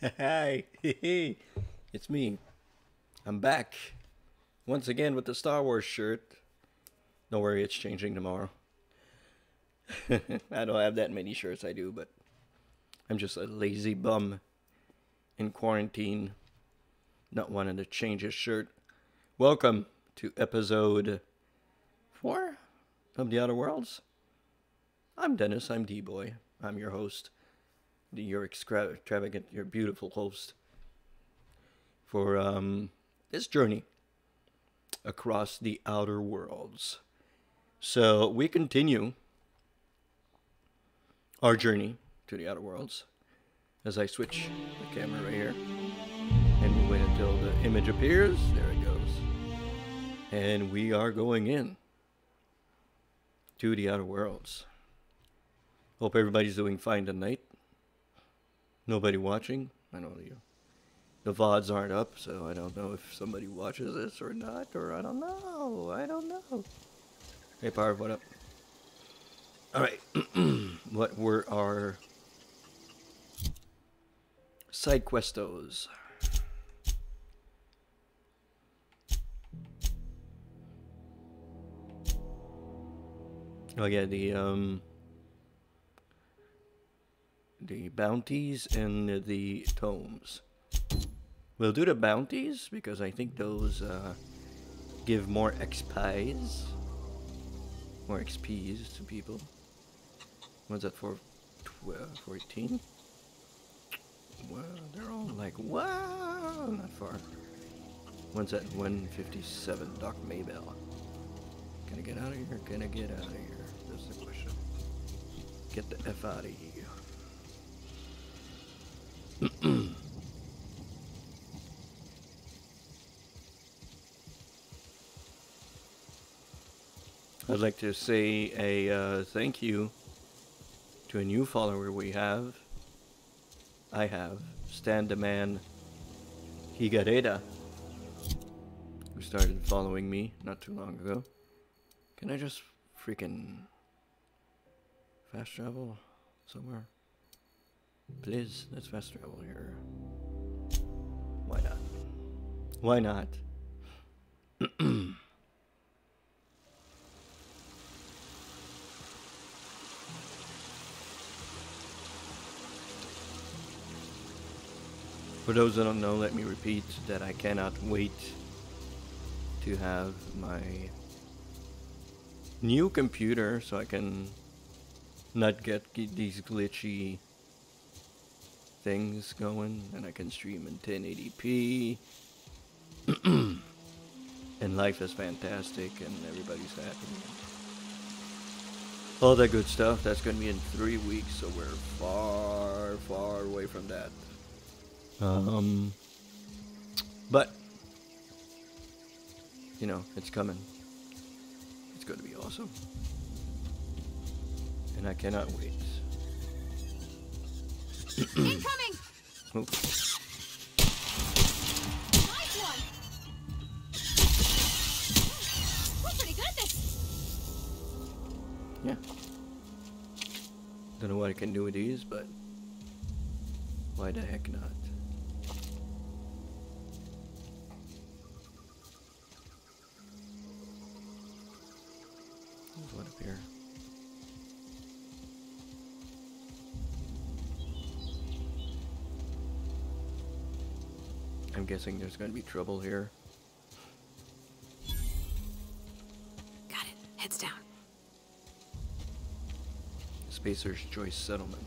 Hi, it's me. I'm back once again with the Star Wars shirt. Don't worry, it's changing tomorrow. I don't have that many shirts, I do, but I'm just a lazy bum in quarantine, not wanting to change his shirt. Welcome to episode 4 of The Outer Worlds. I'm Dennis, I'm D-Boy. I'm your host, your extravagant, your beautiful host for this journey across the Outer Worlds. So we continue our journey to the Outer Worlds as I switch the camera right here. And we wait until the image appears. There it goes. And we are going in to the Outer Worlds. Hope everybody's doing fine tonight. Nobody watching. I know the VODs aren't up, so I don't know if somebody watches this or not, or I don't know. Hey, Parv, what up? Alright. What were our side questos? Oh yeah, the bounties and the tomes. We'll do the bounties because I think those give more XPs to people. What's that for? 14? Well, they're all like, wow, not far. What's that? 157, Doc Maybell. Can I get out of here? Can I get out of here? That's the question. Get the F out of here. I'd like to say a thank you to a new follower I have, Stan the Man Higareda, who started following me not too long ago. Can I just freaking fast travel somewhere? Please, let's fast travel here. Why not? Why not? For those that don't know, let me repeat that I cannot wait to have my new computer so I can not get these glitchy things going, and I can stream in 1080p. And life is fantastic and everybody's happy. All that good stuff. That's going to be in 3 weeks, so we're far away from that. But you know, it's coming. It's going to be awesome. And I cannot wait. Incoming! Oh. Nice one! We're pretty good at this! Yeah. Don't know what I can do with these, but why the heck not? There's one up here. I'm guessing there's going to be trouble here. Got it. Heads down. Spacer's Choice Settlement.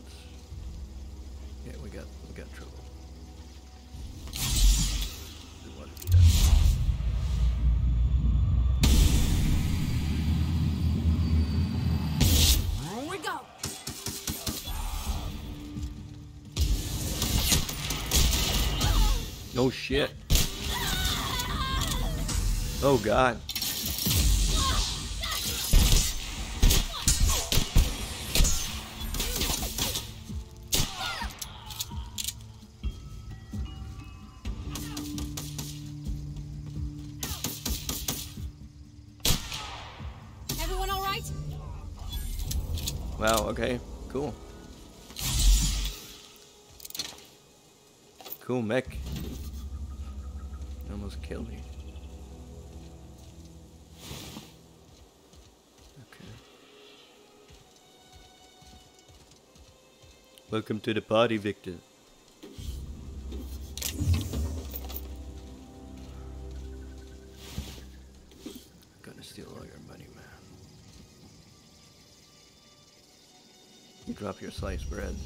Yeah, we got trouble. We want to do that. Here we go! No shit. Oh god. Everyone all right? Wow, okay, cool. cool mech. Almost killed me. Okay. Welcome to the party, Victor. Gonna steal all your money, man. You drop your sliced bread.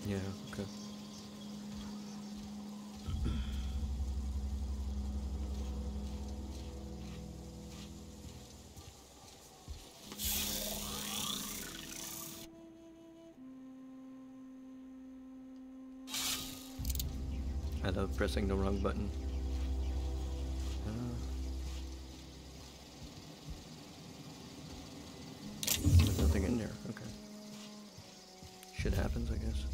Yeah, okay. I love pressing the wrong button. There's nothing in there, okay. Shit happens, I guess.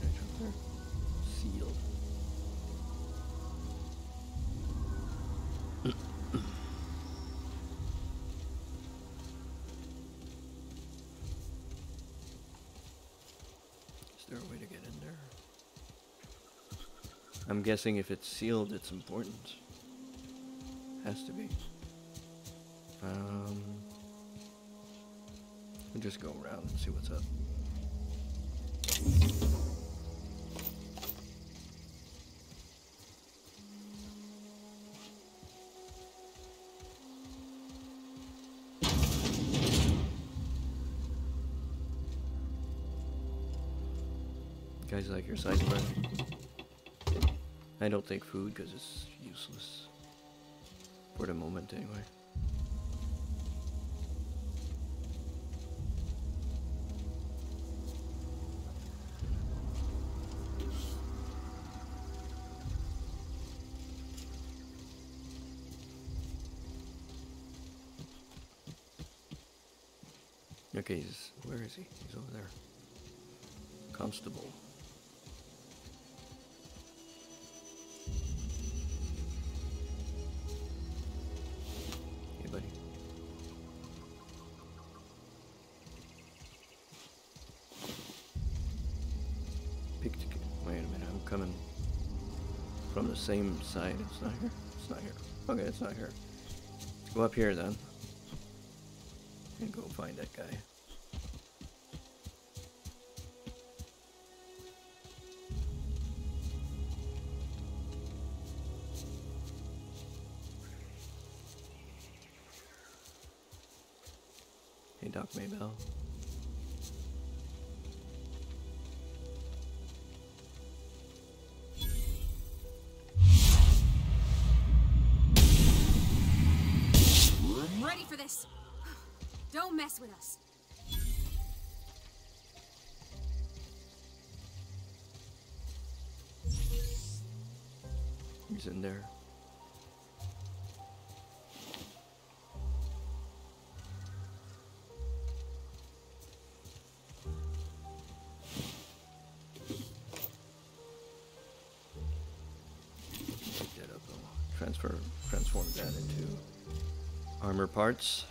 Can I jump there? Sealed. Is there a way to get in there? I'm guessing if it's sealed, it's important. Has to be. We'll just go around and see what's up. Guys like your sliced bread? I don't take food because it's useless. For the moment, anyway. Okay, where is he? He's over there. Constable. Hey, buddy. Wait a minute, I'm coming from the same side. It's not here. It's not here. Okay, it's not here. Let's go up here then. And go find that guy. Hey, Doc Maybell. I'm ready for this. Don't mess with us. He's in there. Pick that up. I'll transform that into armor parts.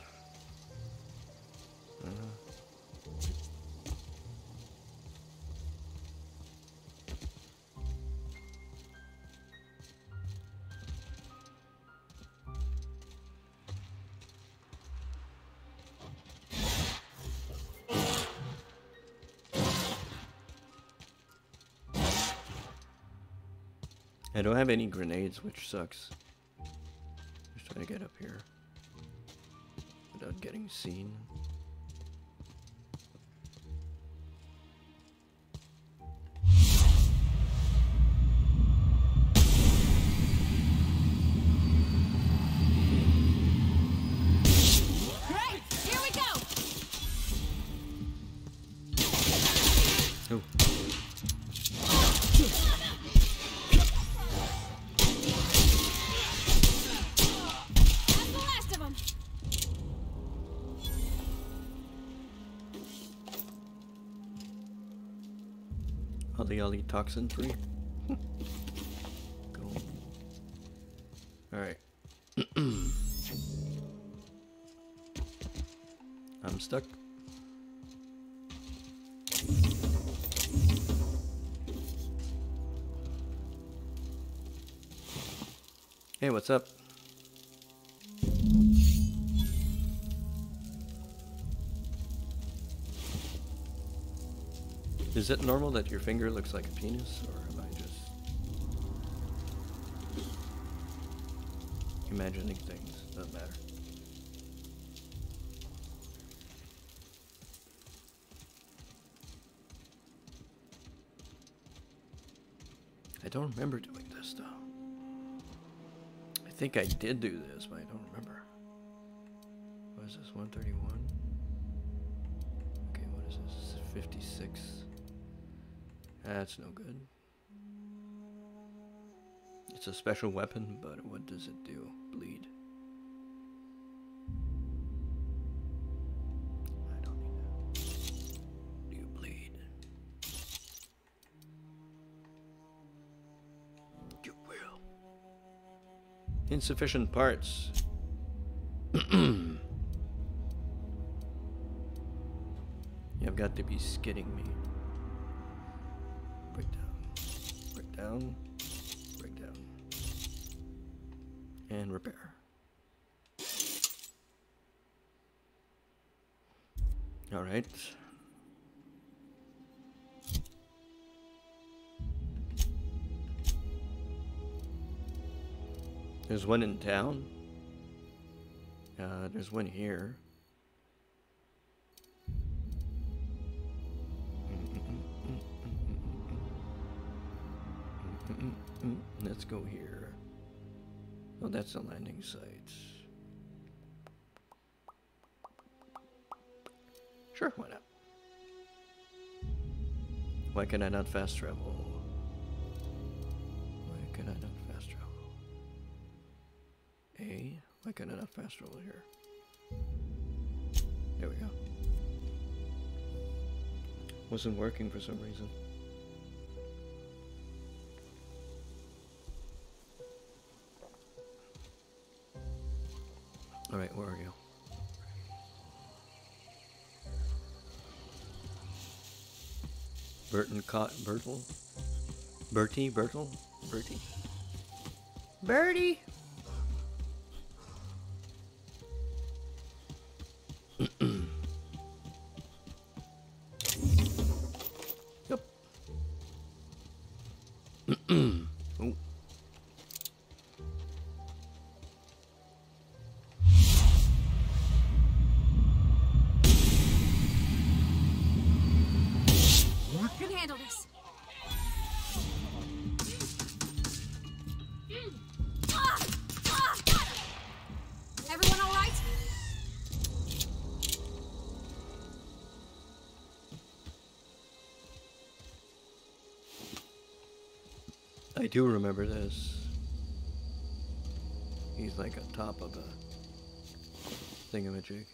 I don't have any grenades, which sucks. Just trying to get up here without getting seen. Right, here we go. Oh. Ollie toxin free. Go. Alright. I'm stuck. Hey, what's up? Is it normal that your finger looks like a penis, or am I just imagining things? Doesn't matter. I don't remember doing this though. I think I did do this, but I don't remember. What is this, 131? Okay, what is this, 56? That's no good. It's a special weapon, but what does it do? Bleed. I don't need that. Do you bleed? You will. Insufficient parts. You've got to be skidding me. Break down. Break down. Break down. And repair. Alright. There's one in town. There's one here. Let's go here. Oh, that's the landing site. Sure, why not? Why can I not fast travel? Why can I not fast travel? Why can I not fast travel here? There we go. Wasn't working for some reason. Alright, where are you? Bertie? Bertie! Yep. Oh. You can handle this. Everyone all right? I do remember this. He's like on top of a thingamajig.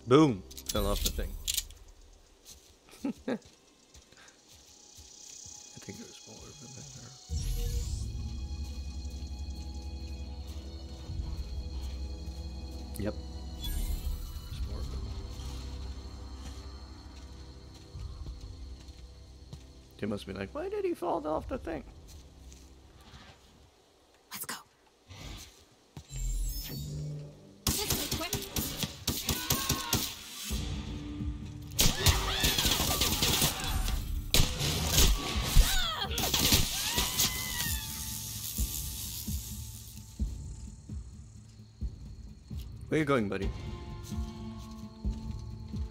Boom! Fell off the thing. I think it was more than that. Yep. There's more of them. They must be like, why did he fall off the thing? Let's go. This is quick. Where you going, buddy?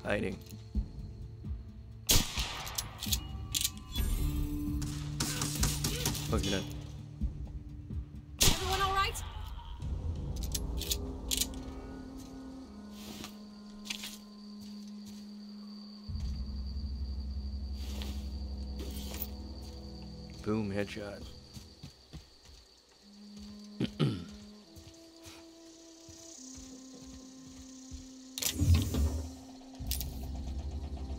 Hiding. Look at that. Everyone all right? Boom, headshot.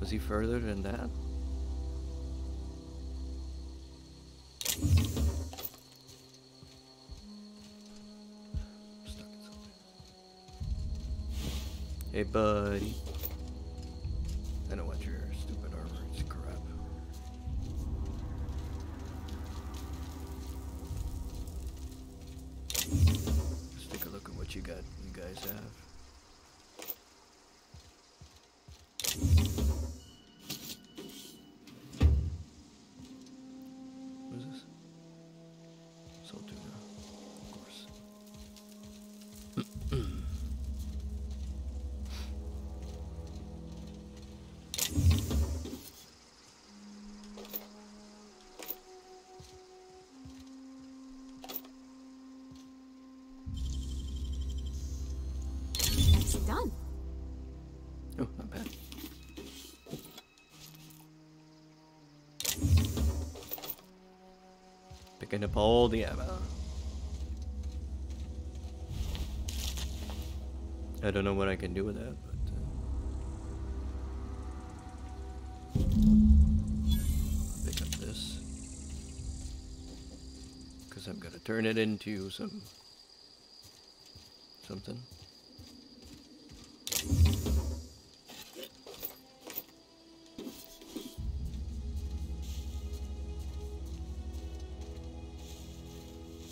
Was he further than that? Stuck in something. Hey, buddy. I don't want your stupid armor. It's crap. Let's take a look at what you guys have. What is this? Soul tuna, of course. It's done. Oh, not bad. Picking up all the ammo. I don't know what I can do with that, but I'll pick up this because I'm gonna turn it into something.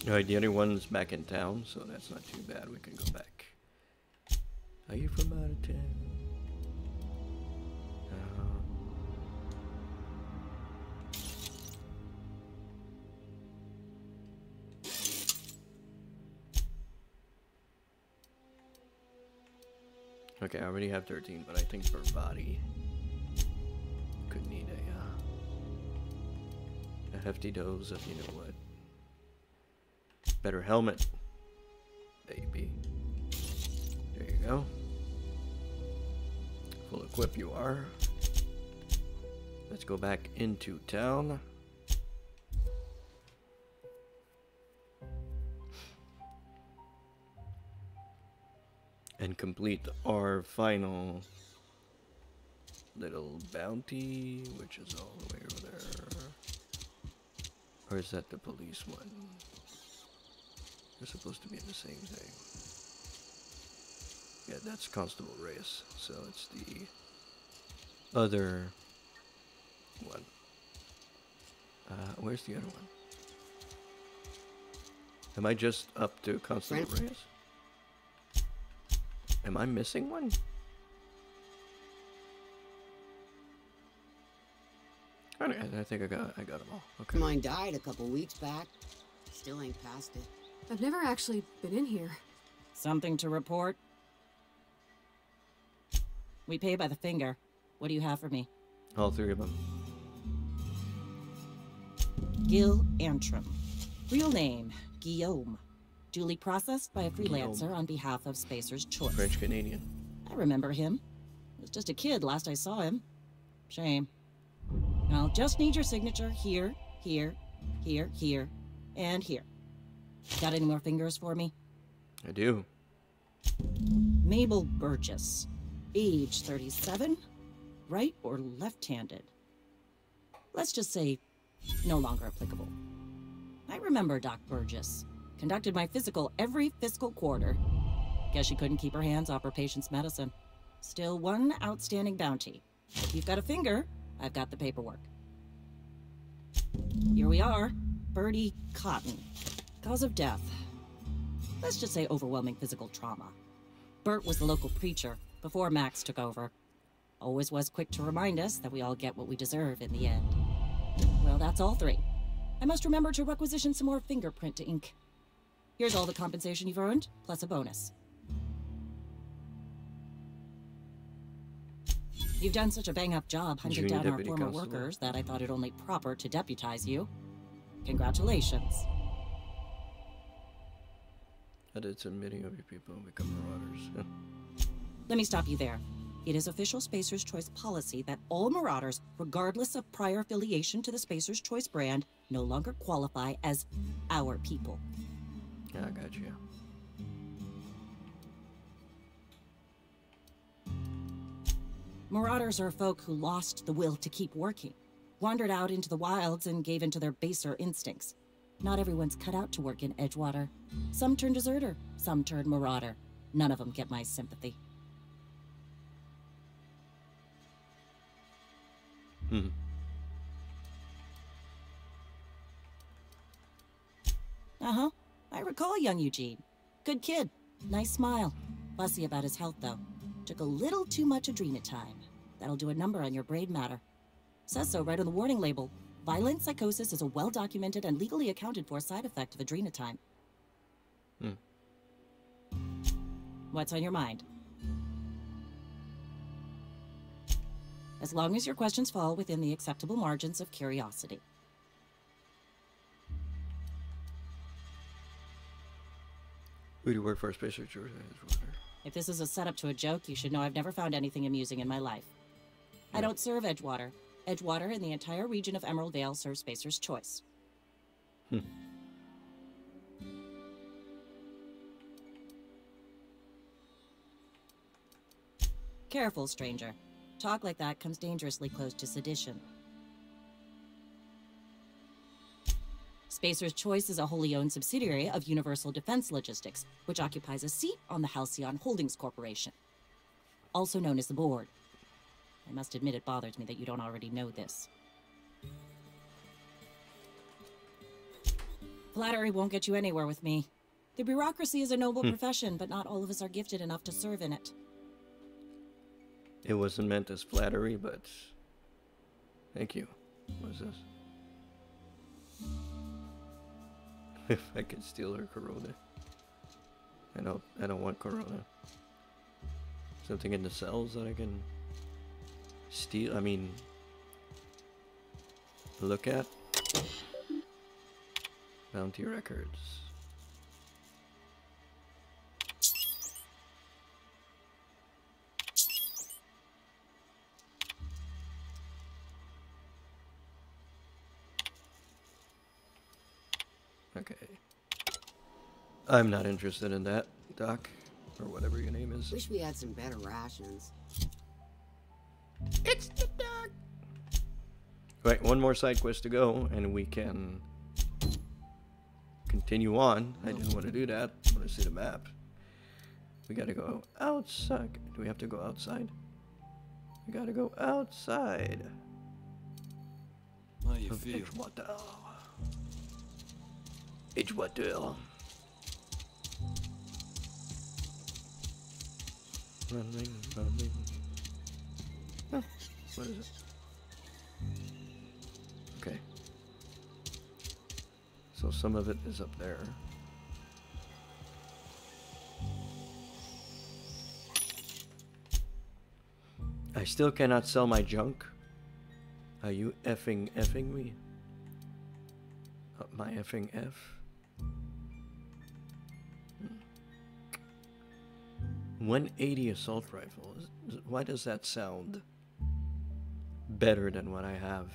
Alright, the other one's back in town, so that's not too bad. We can go back. Are you from out of town? Okay, I already have 13, but I think for body, could need a hefty dose of, you know what? Better helmet, baby. There you go. Full equip you are. Let's go back into town. And complete our final little bounty, which is all the way over there. Or is that the police one? They're supposed to be in the same thing. Yeah, that's Constable Reyes, so it's the other one. Where's the other one? Am I just up to Constable Reyes? Am I missing one? I think I got them all. Okay. Mine died a couple weeks back. Still ain't past it. I've never actually been in here. Something to report? We pay by the finger. What do you have for me? All three of them. Gil Antrim. Real name, Guillaume. Duly processed by a freelancer on behalf of Spacer's Choice. French Canadian. I remember him. He was just a kid last I saw him. Shame. I'll just need your signature here, here, here, here, and here. Got any more fingers for me? I do. Mabel Burgess. Age 37. Right or left-handed? Let's just say no longer applicable. I remember Doc Burgess. Conducted my physical every fiscal quarter. Guess she couldn't keep her hands off her patient's medicine. Still one outstanding bounty. If you've got a finger, I've got the paperwork. Here we are. Bertie Cotton. Cause of death. Let's just say overwhelming physical trauma. Bert was the local preacher before Max took over. Always was quick to remind us that we all get what we deserve in the end. Well, that's all three. I must remember to requisition some more fingerprint ink. Here's all the compensation you've earned, plus a bonus. You've done such a bang-up job hunting Junior down our deputy former constable. workers that I thought it only proper to deputize you. Congratulations. I did some many of you people become marauders. Let me stop you there. It is official Spacer's Choice policy that all marauders, regardless of prior affiliation to the Spacer's Choice brand, no longer qualify as our people. Yeah, I got you. Marauders are folk who lost the will to keep working, wandered out into the wilds and gave into their baser instincts. Not everyone's cut out to work in Edgewater. Some turn deserter, some turn marauder. None of them get my sympathy. Uh-huh. I recall young Eugene. Good kid. Nice smile. Fussy about his health, though. Took a little too much adrenatime. That'll do a number on your brain matter. Says so right on the warning label. Violent psychosis is a well-documented and legally accounted for side effect of adrenatime. What's on your mind? As long as your questions fall within the acceptable margins of curiosity. Who do you work for? Space Ranger? If this is a setup to a joke, you should know I've never found anything amusing in my life. Yeah. I don't serve Edgewater. Edgewater and the entire region of Emerald Vale serve Spacer's Choice. Careful, stranger. Talk like that comes dangerously close to sedition. Spacer's Choice is a wholly owned subsidiary of Universal Defense Logistics, which occupies a seat on the Halcyon Holdings Corporation, also known as the Board. I must admit it bothers me that you don't already know this. Flattery won't get you anywhere with me. The bureaucracy is a noble profession, but not all of us are gifted enough to serve in it. It wasn't meant as flattery, but thank you. What is this? If I could steal her Corona. I don't want Corona. Something in the cells that I can steal, look at. Bounty records. Okay. I'm not interested in that, Doc, or whatever your name is. Wish we had some better rations. It's the Doc! Right, one more side quest to go, and we can continue on. I didn't want to do that. I want to see the map. We gotta go outside. Do we have to go outside? We gotta go outside. How you feel? Edgewater. Edgewater. Running. Oh, what is it? Okay. So some of it is up there. I still cannot sell my junk. Are you effing me? My effing F? 180 assault rifle. Why does that sound better than what I have?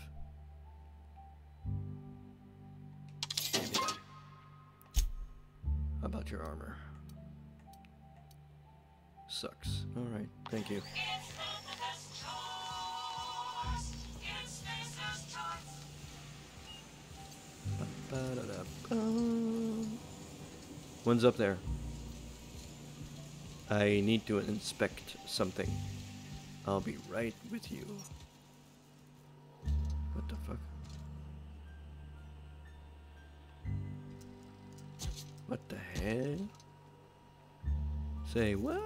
How about your armor? Sucks. Alright, thank you. One's up there. I need to inspect something. I'll be right with you. What the fuck? What the hell? Say what?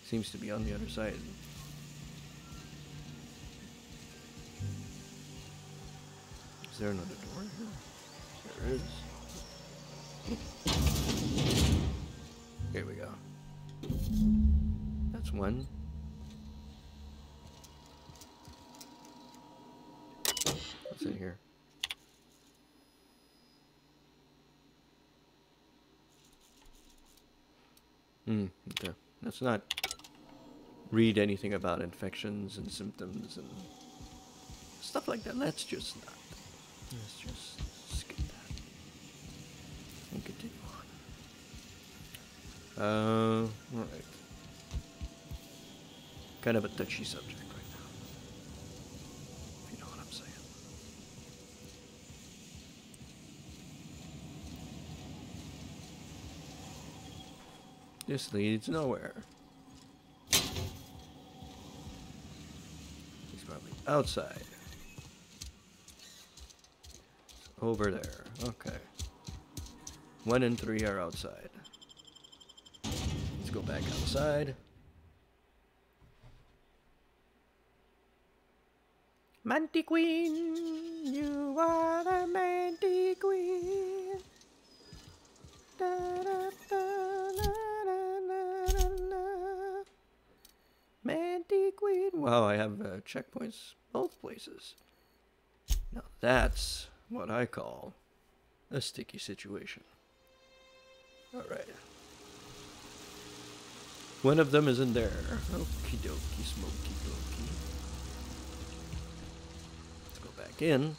Seems to be on the other side. Is there another door here? There is. Here we go. That's one. What's in here? Okay. Let's not read anything about infections and symptoms and stuff like that. Let's just not. Let's just skip that and continue on. Alright. Kind of a touchy subject right now. If you know what I'm saying. This leads nowhere. He's probably outside. Over there. Okay. 1 and 3 are outside. Let's go back outside. Mantiqueen, you are the Mantiqueen. Da, da, da, da, da, da, da. Mantiqueen. Wow, I have checkpoints both places. Now that's what I call a sticky situation. Alright. One of them is in there. Okie dokie, smoky dokey. Let's go back in.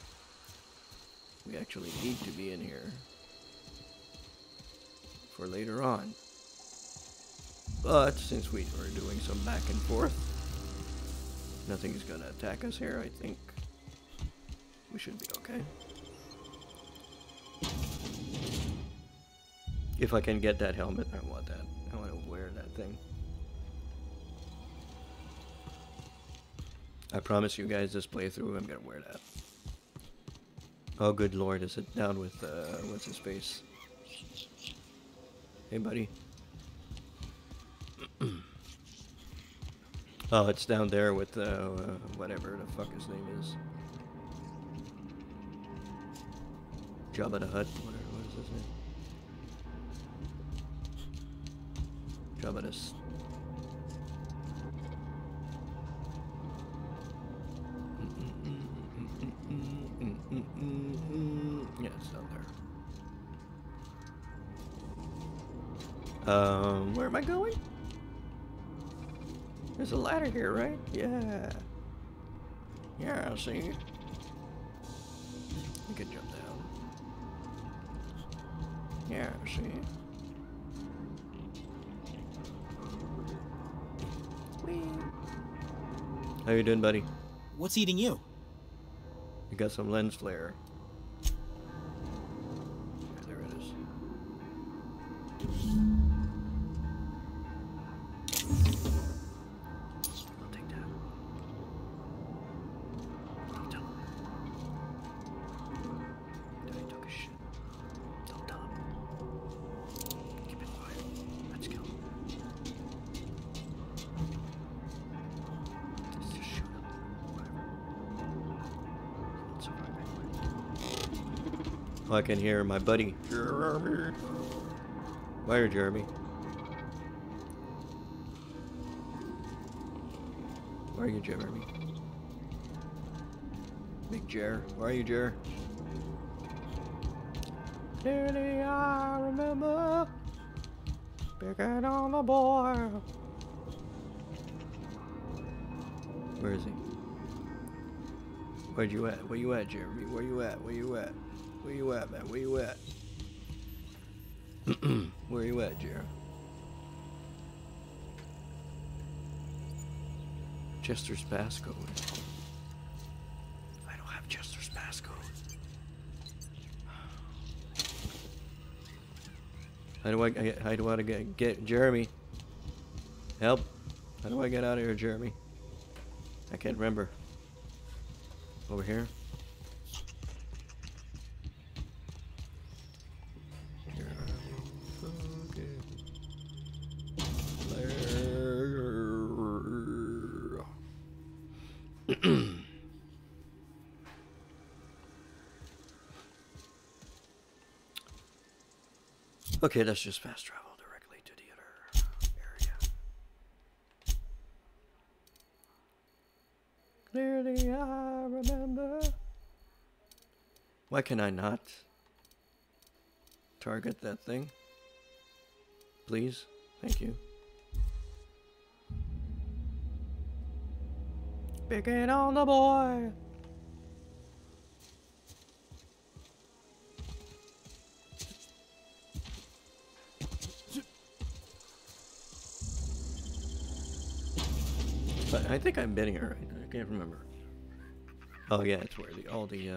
We actually need to be in here for later on. But since we are doing some back and forth, nothing's gonna attack us here, I think. We should be okay. If I can get that helmet, I want that. I want to wear that thing. I promise you guys this playthrough, I'm gonna wear that. Oh, good lord, is it down with, what's his face? Hey, buddy. Oh, it's down there with, whatever the fuck his name is. Jabba the Hutt, what is his name? Jabba the... Yeah, it's down there. Where am I going? There's a ladder here, right? Yeah. Yeah, I see. You can jump down. Yeah, I see. Whee. How you doing, buddy? What's eating you? You got some lens flare. Yeah, there it is. I'll take that. Don't tell him. Daddy took a shit. Don't tell him. Keep it quiet. Let's go. Let's just shoot him. Whatever. Let's survive anyway. Oh, I can hear my buddy. Jeremy. Where, Jeremy? Where are you, Jeremy? Big Jer. Where are you, Jer? Clearly I remember picking on the boy. Where is he? Where you at? Where you at, Jeremy? Where you at? Where you at? Where you at, man? Where you at? Where you at, Jer? Chester's passcode. I don't have Chester's passcode. How do I get Jeremy? Help! How do I get out of here, Jeremy? I can't remember. Over here. Okay, let's just fast travel directly to the other area. Clearly I remember. Why can I not target that thing? Please? Thank you. Picking on the boy. But I think I've been here. I can't remember. Oh yeah, it's where all the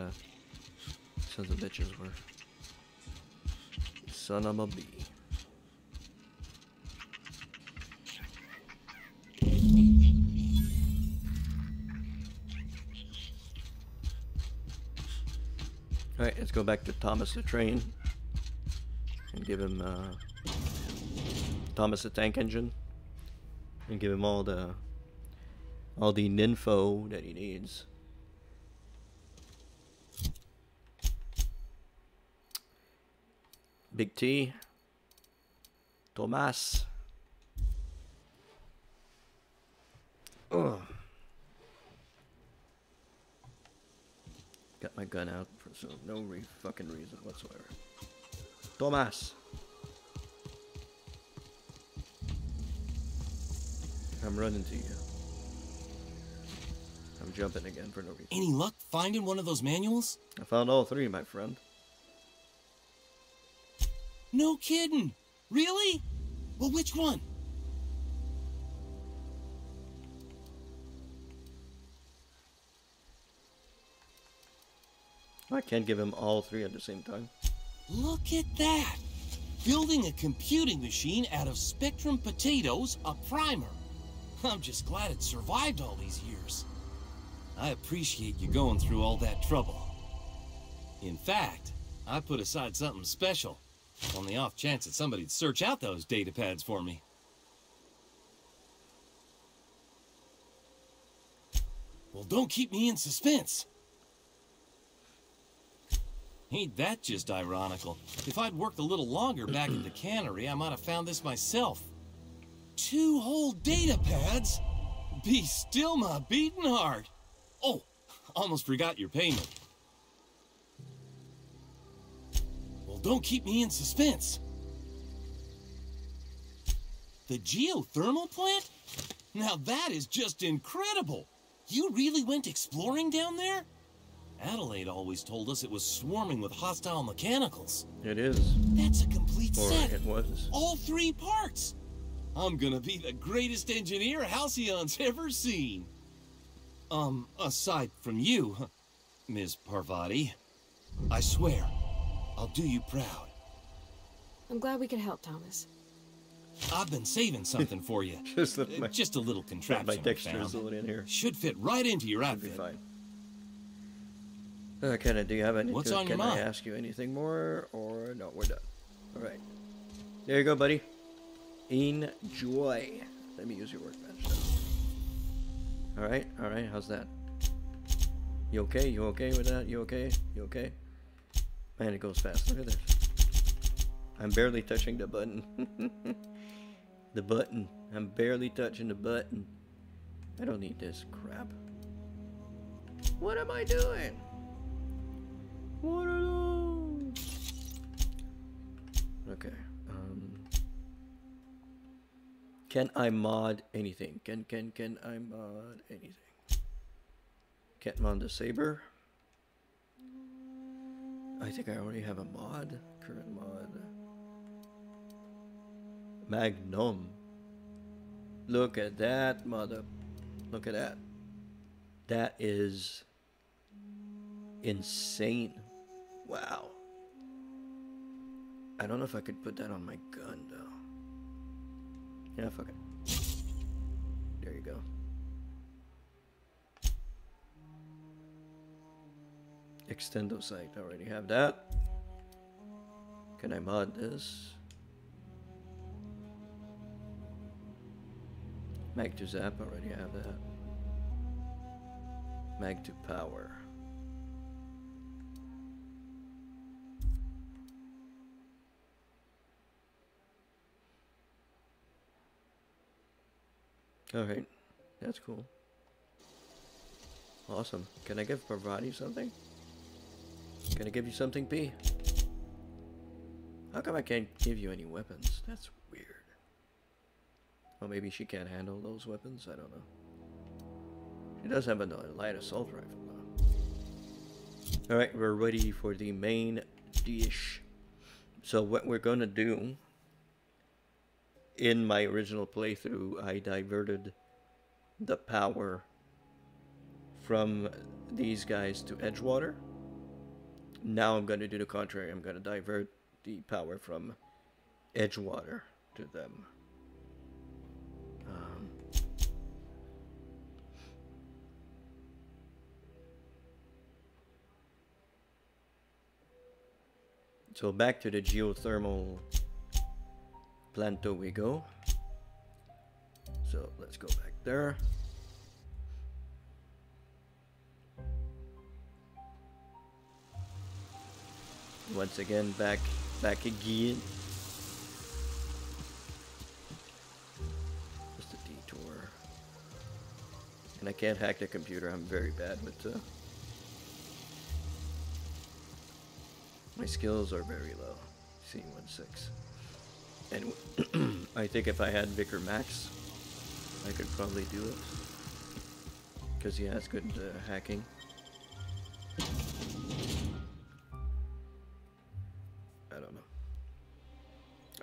sons of bitches were. Son of a bee. Alright, let's go back to Thomas the Train and give him Thomas the Tank Engine and give him all the ninfo that he needs. Big T, Tomas. Ugh. Got my gun out for no fucking reason whatsoever. Tomas. I'm running to you. I'm jumping again for no reason. Any luck finding one of those manuals? I found all three, my friend. No kidding. Really? Well, which one? I can't give him all three at the same time. Look at that. Building a computing machine out of Spectrum potatoes, a primer. I'm just glad it survived all these years. I appreciate you going through all that trouble. In fact, I put aside something special on the off chance that somebody'd search out those data pads for me. Well, don't keep me in suspense. Ain't that just ironical? If I'd worked a little longer back at the cannery, I might have found this myself. 2 whole data pads? Be still my beating heart. Oh, almost forgot your payment. Well, don't keep me in suspense. The geothermal plant? Now that is just incredible. You really went exploring down there? Adelaide always told us it was swarming with hostile mechanicals. It is. That's a complete Or set. it was. All 3 parts. I'm gonna be the greatest engineer Halcyon's ever seen. Aside from you, Ms. Parvati. I swear, I'll do you proud. I'm glad we could help, Thomas. I've been saving something for you. Just let my, Just a little let contraption my I texture found. zone in here. Should fit right into your Should be outfit. fine. Kenna, do you have anything? What's on your Can I mind? ask you anything more, or no? We're done. All right. There you go, buddy. Enjoy. Let me use your workbench. Now. All right. All right. How's that? You okay? You okay with that? You okay? You okay? Man, it goes fast. Look at this. I'm barely touching the button. The button. I'm barely touching the button. I don't need this crap. What am I doing? What are those? Okay. Can I mod anything? Can I mod anything? Can't mod the saber. I think I already have a mod. Current mod. Magnum. Look at that, mother. Look at that. That is insane. Wow. I don't know if I could put that on my gun, though. Yeah, fuck it. There you go. Extendo sight. I already have that. Can I mod this? Mag to zap. Already have that. Mag to power. Alright, that's cool. Awesome. Can I give Parvati something? Can I give you something, P? How come I can't give you any weapons? That's weird. Or maybe she can't handle those weapons? I don't know. She does have a light assault rifle, though. Alright, we're ready for the main dish. So what we're gonna do... In my original playthrough, I diverted the power from these guys to Edgewater. Now I'm going to do the contrary. I'm going to divert the power from Edgewater to them. So back to the geothermal planto we go. So let's go back there. Once again, back again. Just a detour. And I can't hack the computer. I'm very bad with my skills are very low. C16. And I think if I had Vicar Max, I could probably do it. Because he has good hacking. I don't know.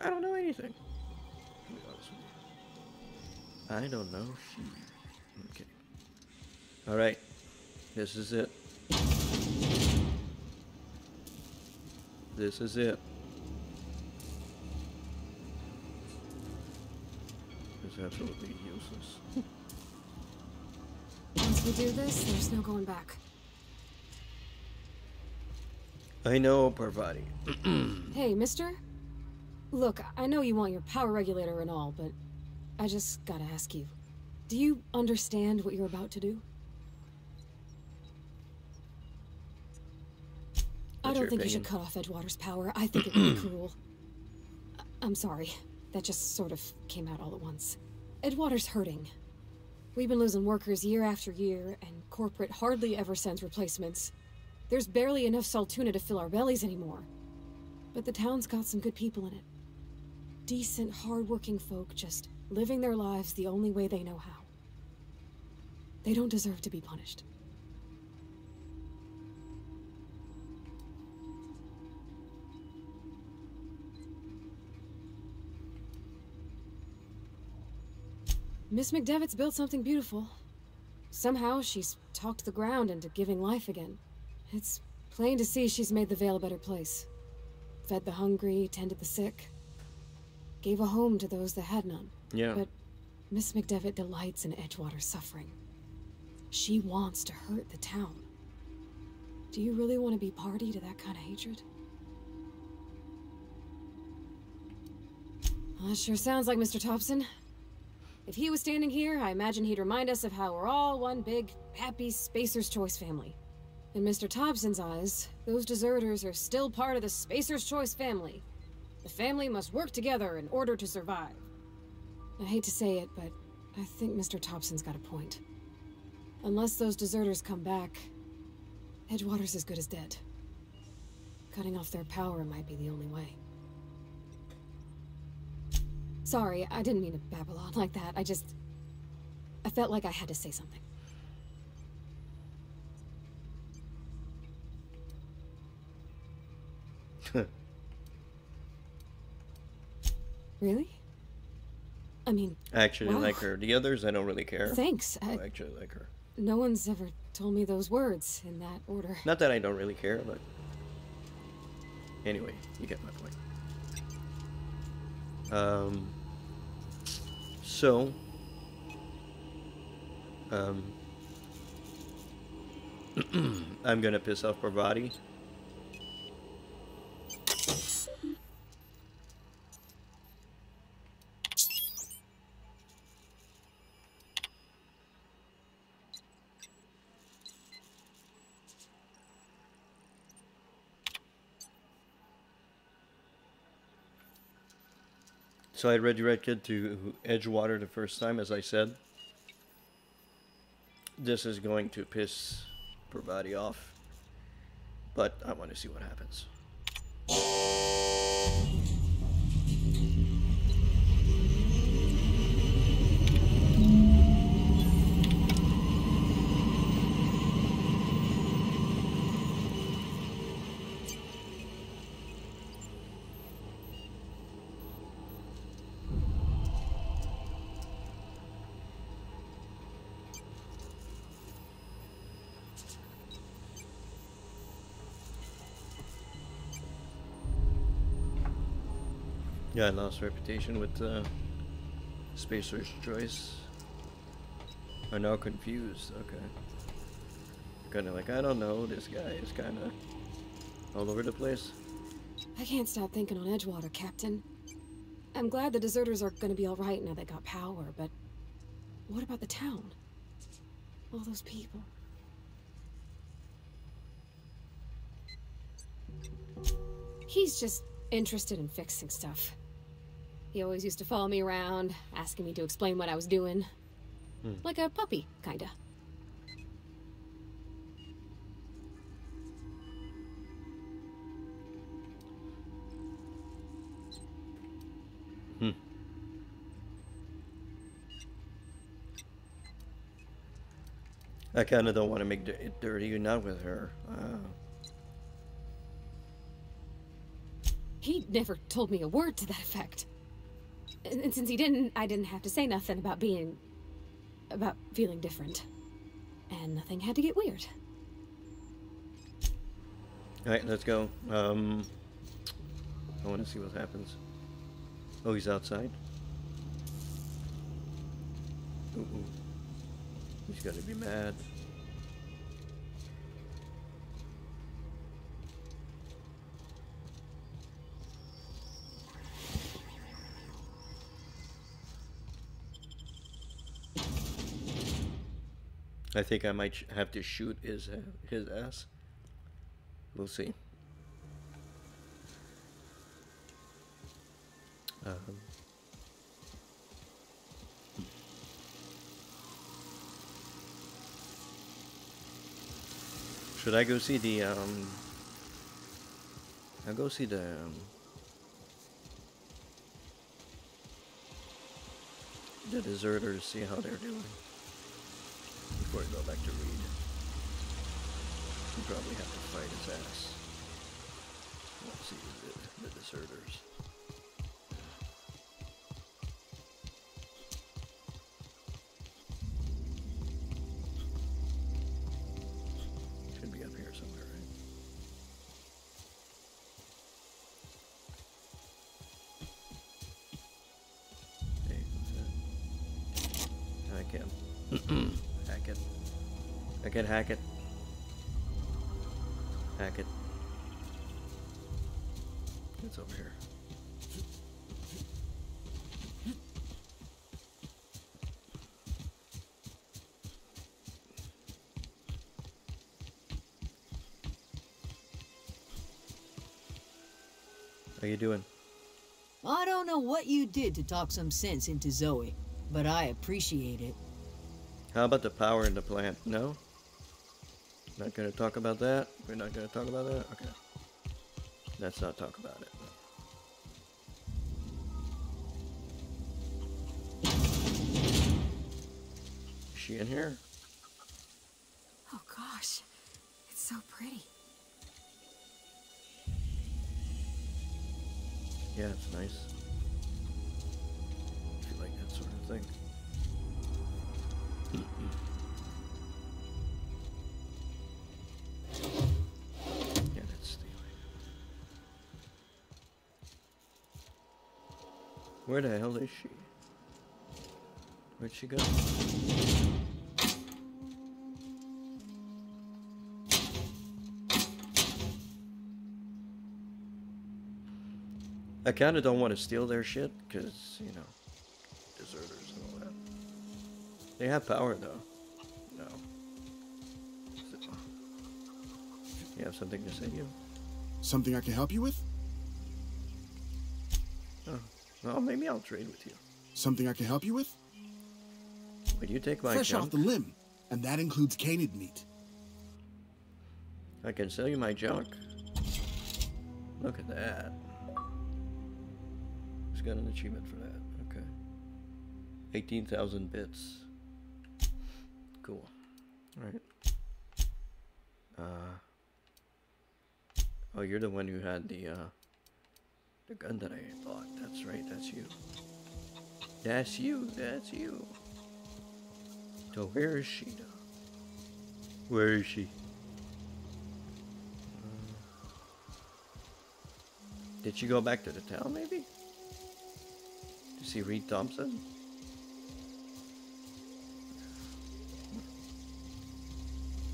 I don't know anything. To be honest with you. I don't know. Okay. Alright. This is it. This is it. It's absolutely useless. Once we do this, there's no going back. I know, Parvati. Hey, mister? Look, I know you want your power regulator and all, but I just gotta ask you. Do you understand what you're about to do? I don't think you should cut off Edgewater's power. I think it would be cruel. I'm sorry. That just sort of came out all at once. Edgewater's hurting. We've been losing workers year after year, and corporate hardly ever sends replacements. There's barely enough Saltuna to fill our bellies anymore. But the town's got some good people in it. Decent, hard-working folk just living their lives the only way they know how. They don't deserve to be punished. Miss McDevitt's built something beautiful. Somehow she's talked the ground into giving life again. It's plain to see she's made the Vale a better place. Fed the hungry, tended the sick. Gave a home to those that had none. Yeah. But Miss McDevitt delights in Edgewater's suffering. She wants to hurt the town. Do you really want to be party to that kind of hatred? Well, that sure sounds like Mr. Thompson. If he was standing here, I imagine he'd remind us of how we're all one big, happy Spacer's Choice family. In Mr. Thompson's eyes, those deserters are still part of the Spacer's Choice family. The family must work together in order to survive. I hate to say it, but I think Mr. Thompson's got a point. Unless those deserters come back, Edgewater's as good as dead. Cutting off their power might be the only way. Sorry, I didn't mean to babble on like that. I felt like I had to say something. Really? I mean, I actually wow. like her. The others, I don't really care. Thanks. I actually like her. No one's ever told me those words in that order. Not that I don't really care, but anyway, you get my point. So, I'm gonna piss off Parvati. So I redirected to Edgewater the first time, as I said. This is going to piss Parvati off, but I want to see what happens. Yeah, I lost reputation with Spacer's Choice. Are now confused. Okay. Kind of like, I don't know, this guy is kind of all over the place. I can't stop thinking on Edgewater, Captain. I'm glad the deserters are gonna be alright now they got power, but what about the town? All those people. He's just interested in fixing stuff. He always used to follow me around, asking me to explain what I was doing. Like a puppy, kinda. I kind of don't want to make it dirty, not with her. He never told me a word to that effect. And since he didn't, I didn't have to say nothing about feeling different. And nothing had to get weird. Alright, let's go. I want to see what happens. Oh, he's outside. Ooh. He's gonna be mad. I think I might have to shoot his ass. We'll see. Should I go see the I'll go see the deserters, see how they're doing before I go back to Reed. You probably have to fight his ass. Let's see the deserters. Should be up here somewhere, right? Hey, I can hack it. I can hack it. Hack it. It's over here. How you doing? I don't know what you did to talk some sense into Zoe, but I appreciate it. How about the power in the plant? No? Not gonna talk about that? We're not gonna talk about that? Okay. Let's not talk about it. Is she in here? Oh gosh, it's so pretty. Yeah, it's nice. If you like that sort of thing. Yeah, that's stealing. Where the hell is she? Where'd she go? I kind of don't want to steal their shit, because, you know, deserters and all that. They have power, though. No. So, you have something to say, you? Something I can help you with? Oh, well, maybe I'll trade with you. Something I can help you with? Would you take my Fresh junk? off the limb, and that includes canid meat. I can sell you my junk. Look at that. Who's got an achievement for that? Okay. 18,000 bits. Cool. Alright. Oh, you're the one who had the gun that I bought. That's right, that's you. That's you, that's you. So where is she now? Where is she? Did she go back to the town, maybe? You see Reed Thompson?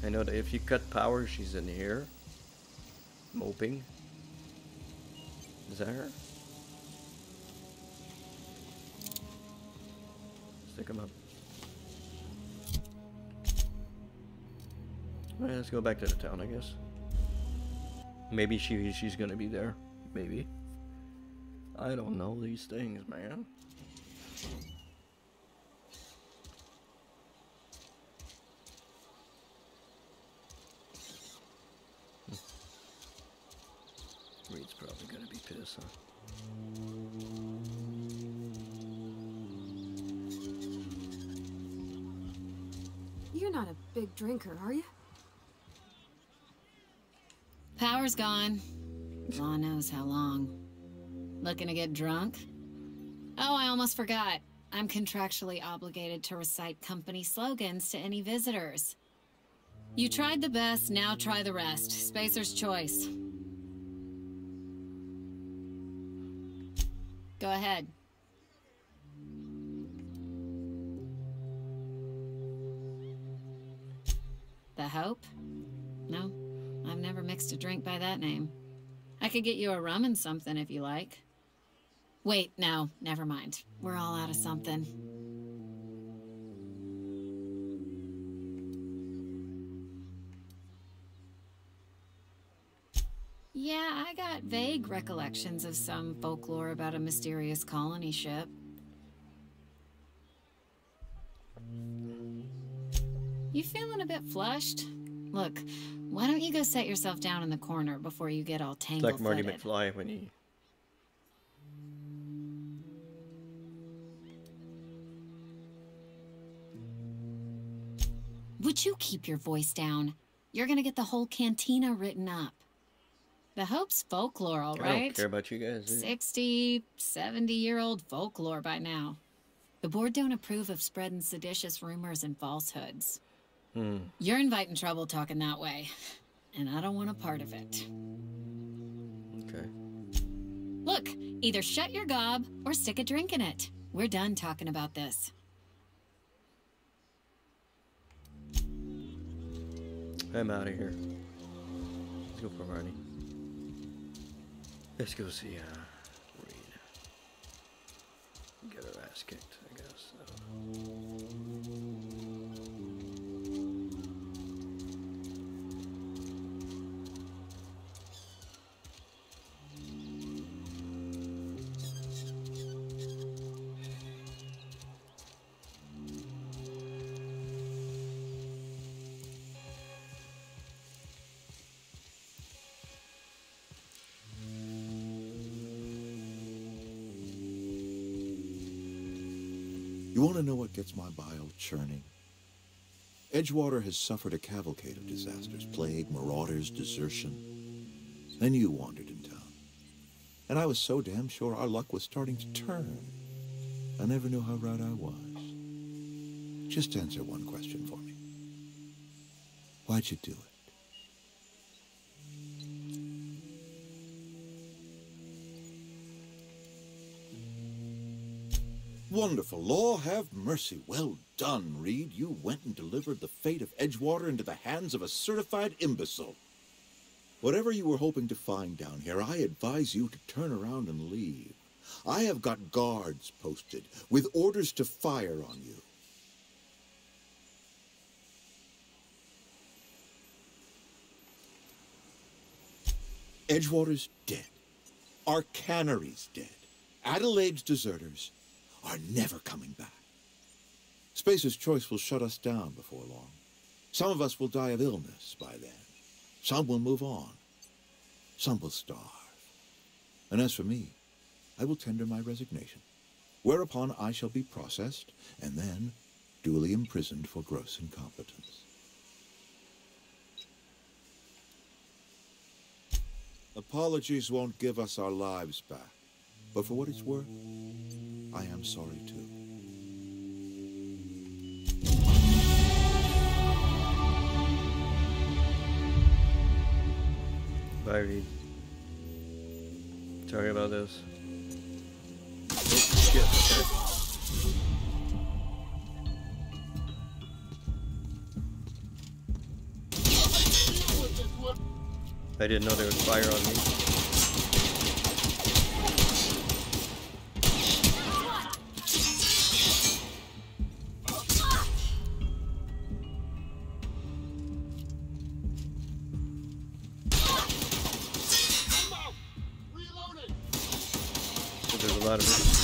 I know that if you cut power, she's in here. Moping. Is that her? Stick him up. Alright, let's go back to the town, I guess. Maybe she's gonna be there. Maybe. I don't know these things, man. Reed's probably gonna be pissed, huh? You're not a big drinker, are you? Power's gone. Law knows how long. Looking to get drunk? Oh, I almost forgot. I'm contractually obligated to recite company slogans to any visitors. You tried the best, now try the rest. Spacer's choice. Go ahead. The Hope? No, I've never mixed a drink by that name. I could get you a rum and something if you like. Wait, no, never mind. We're all out of something. Yeah, I got vague recollections of some folklore about a mysterious colony ship. You feeling a bit flushed? Look, why don't you go set yourself down in the corner before you get all It's tangled like Marty McFly when he... Would you keep your voice down? You're gonna get the whole cantina written up. The Hope's folklore, all I right? don't care about you guys, dude. 60, 70-year-old folklore by now. The board don't approve of spreading seditious rumors and falsehoods. You're inviting trouble talking that way, and I don't want a part of it. Okay. Look, either shut your gob or stick a drink in it. We're done talking about this. I'm out of here. Let's go for Marty. Let's go see Reed. Get her ass kicked, I guess. You want to know what gets my bile churning? Edgewater has suffered a cavalcade of disasters, plague, marauders, desertion. Then you wandered in town. And I was so damn sure our luck was starting to turn. I never knew how right I was. Just answer one question for me. Why'd you do it? Wonderful. Law have mercy. Well done, Reed. You went and delivered the fate of Edgewater into the hands of a certified imbecile. Whatever you were hoping to find down here, I advise you to turn around and leave. I have got guards posted with orders to fire on you. Edgewater's dead. Our cannery's dead. Adelaide's deserters are never coming back. Spacer's Choice will shut us down before long. Some of us will die of illness by then. Some will move on. Some will starve. And as for me, I will tender my resignation, whereupon I shall be processed and then duly imprisoned for gross incompetence. Apologies won't give us our lives back, but for what it's worth, I am sorry too. Bye, Reed. Sorry about this. shit. I didn't know there was fire on me. So there's a lot of it.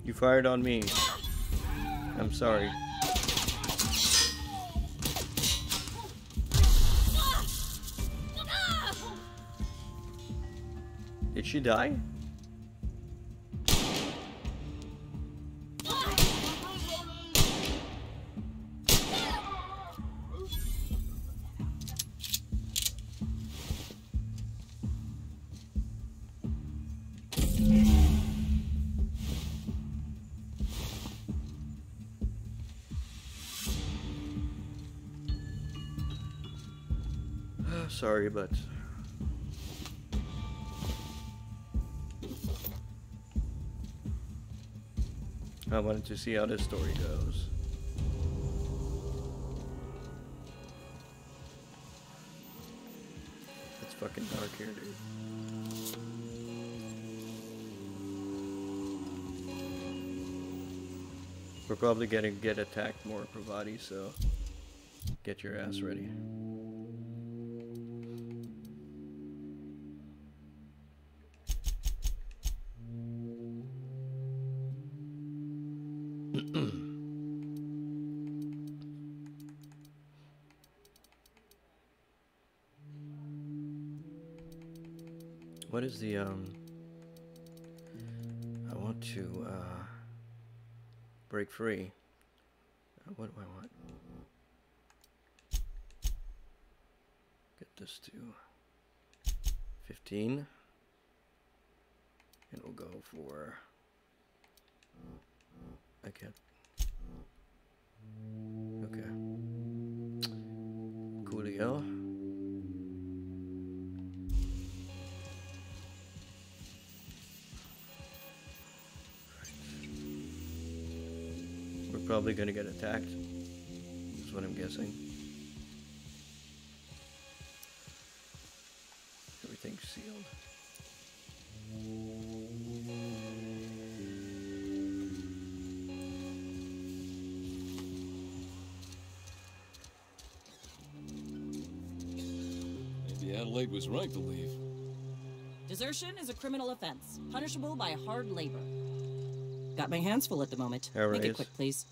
You fired on me. I'm sorry. Did she die? Sorry, but I wanted to see how this story goes. It's fucking dark here, dude. We're probably gonna get attacked more, Pravati, so get your ass ready. What is the I want to break free. What do I want? Get this to 15, and we'll go for. I can't. Okay. Coolio. We're probably gonna get attacked. That's what I'm guessing. Everything's sealed. Adelaide was right to leave. Desertion is a criminal offense, punishable by hard labor. Got my hands full at the moment. Make it quick, please.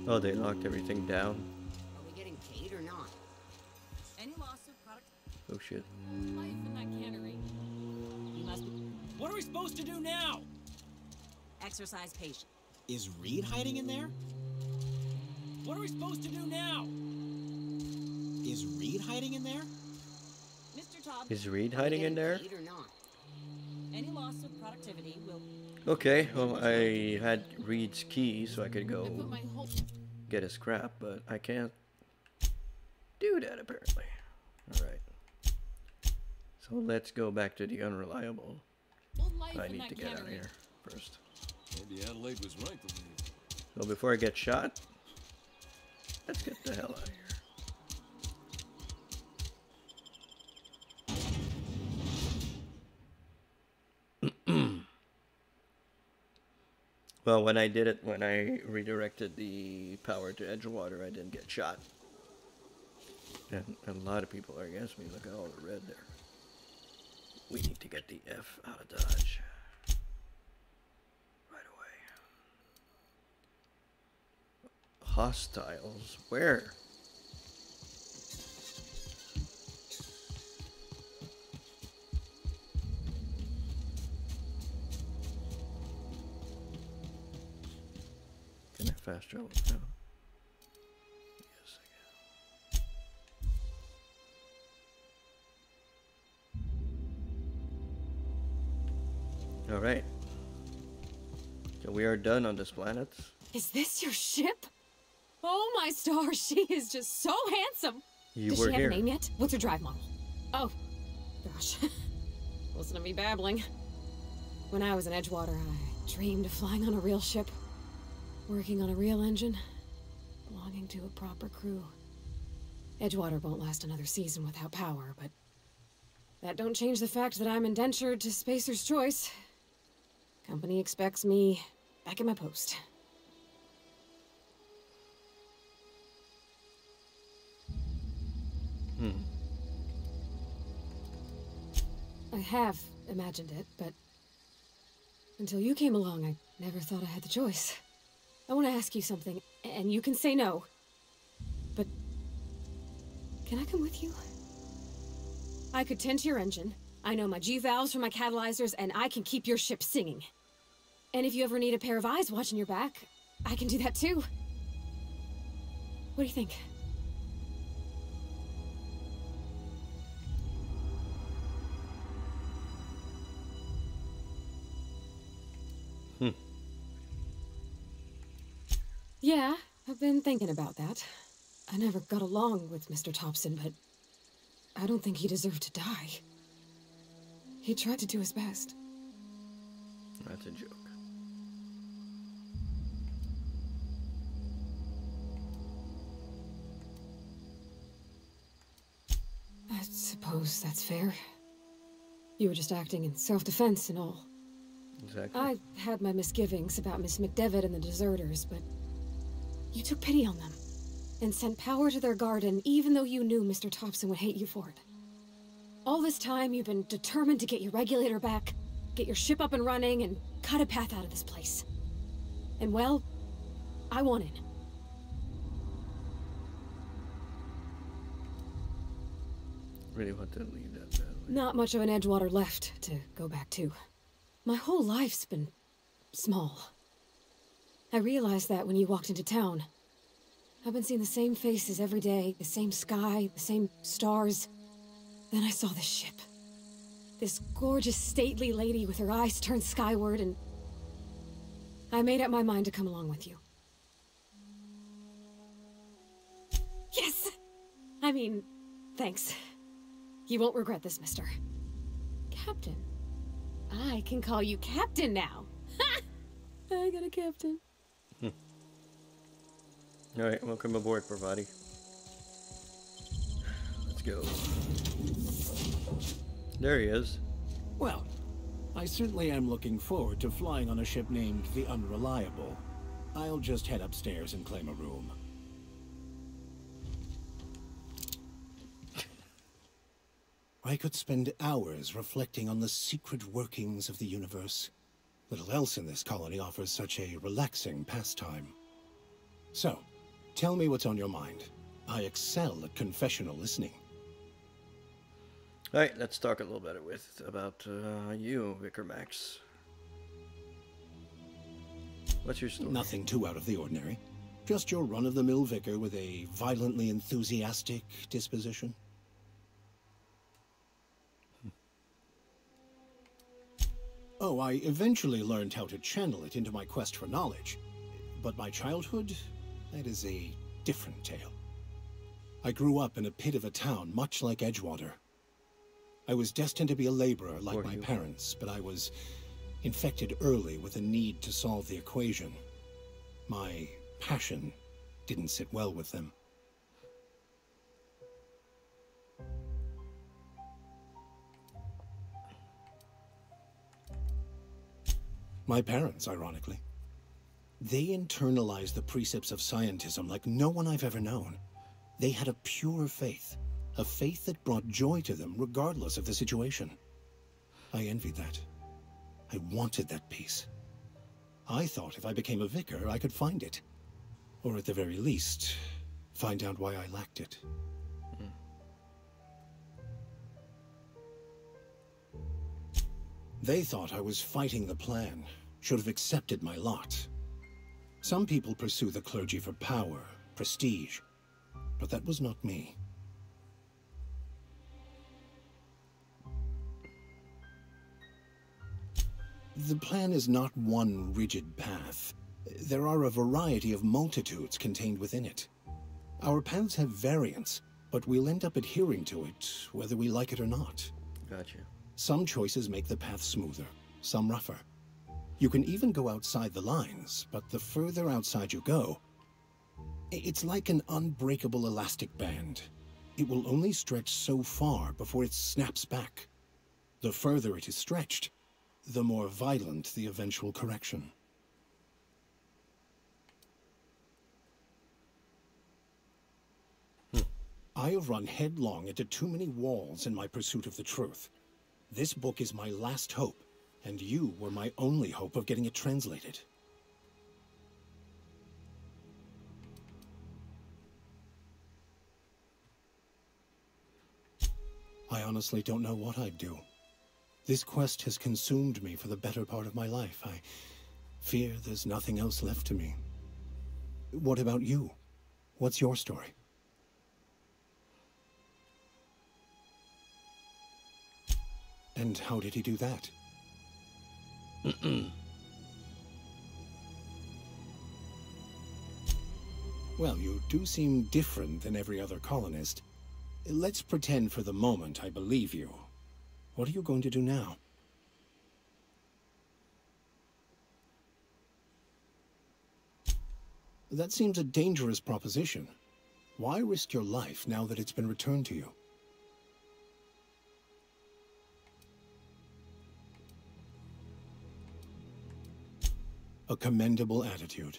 Oh, they locked everything down. Are we getting paid or not? Any loss of product? Oh shit. Life in that cannery. You must be... What are we supposed to do now? Exercise patience. Is Reed hiding in there? What are we supposed to do now? Is Reed hiding in there? Mr. Todd. Is Reed hiding in there? Paid or not? Any loss of productivity will... Okay, well, I had Reed's key so I could I go put my whole get his crap, but I can't do that apparently. Alright. So let's go back to the unreliable. life I in need that to get out of cannery. here first. Maybe Adelaide was right to leave. So before I get shot, let's get the hell out of here. Well, when I did it, when I redirected the power to Edgewater, I didn't get shot. And a lot of people are against me. Look at all the red there. We need to get the F out of Dodge. Right away. Hostiles? Where? fast travel. No. Yes, I can. All right. So we are done on this planet. Is this your ship? Oh my stars, she is just so handsome. You Does were she have here. a name yet? What's her drive model? Oh, gosh. Listen to me babbling. When I was in Edgewater, I dreamed of flying on a real ship, working on a real engine, belonging to a proper crew. Edgewater won't last another season without power, but that don't change the fact that I'm indentured to Spacer's Choice. Company expects me back at my post. I have imagined it, but until you came along, I never thought I had the choice. I want to ask you something, and you can say no, but can I come with you? I could tend to your engine. I know my G-valves from my catalyzers, and I can keep your ship singing. And if you ever need a pair of eyes watching your back, I can do that too. What do you think? Yeah, I've been thinking about that. I never got along with Mr. Thompson, but I don't think he deserved to die. He tried to do his best. That's a joke. I suppose that's fair. You were just acting in self-defense and all. Exactly. I had my misgivings about Miss McDevitt and the deserters, but you took pity on them and sent power to their garden even though you knew Mr. Thompson would hate you for it. All this time, you've been determined to get your regulator back, get your ship up and running, and cut a path out of this place. And well, I won in. Really want to leave that badly. Not much of an Edgewater left to go back to. My whole life's been small. I realized that when you walked into town. I've been seeing the same faces every day, the same sky, the same stars. Then I saw this ship. This gorgeous, stately lady with her eyes turned skyward, and I made up my mind to come along with you. Yes! I mean, thanks. You won't regret this, mister. Captain. I can call you Captain now. Ha! I got a captain. Alright, welcome aboard, Parvati. Let's go. There he is. Well, I certainly am looking forward to flying on a ship named the Unreliable. I'll just head upstairs and claim a room. I could spend hours reflecting on the secret workings of the universe. Little else in this colony offers such a relaxing pastime. So, tell me what's on your mind. I excel at confessional listening. Alright, let's talk a little bit about you, Vicar Max. What's your story? Nothing too out of the ordinary. Just your run-of-the-mill vicar with a violently enthusiastic disposition. Oh, I eventually learned how to channel it into my quest for knowledge. But my childhood, that is a different tale. I grew up in a pit of a town, much like Edgewater. I was destined to be a laborer like my parents, but I was infected early with a need to solve the equation. My passion didn't sit well with them. My parents, ironically. They internalized the precepts of scientism like no one I've ever known. They had a pure faith, a faith that brought joy to them regardless of the situation. I envied that. I wanted that peace. I thought if I became a vicar, I could find it. Or at the very least, find out why I lacked it. They thought I was fighting the plan, should have accepted my lot. Some people pursue the clergy for power, prestige, but that was not me. The plan is not one rigid path. There are a variety of multitudes contained within it. Our paths have variance, but we'll end up adhering to it, whether we like it or not. Gotcha. Some choices make the path smoother, some rougher. You can even go outside the lines, but the further outside you go, it's like an unbreakable elastic band. It will only stretch so far before it snaps back. The further it is stretched, the more violent the eventual correction. I have run headlong into too many walls in my pursuit of the truth. This book is my last hope, and you were my only hope of getting it translated. I honestly don't know what I'd do. This quest has consumed me for the better part of my life. I fear there's nothing else left to me. What about you? What's your story? And how did he do that? Well, you do seem different than every other colonist. Let's pretend for the moment I believe you. What are you going to do now? That seems a dangerous proposition. Why risk your life now that it's been returned to you? A commendable attitude.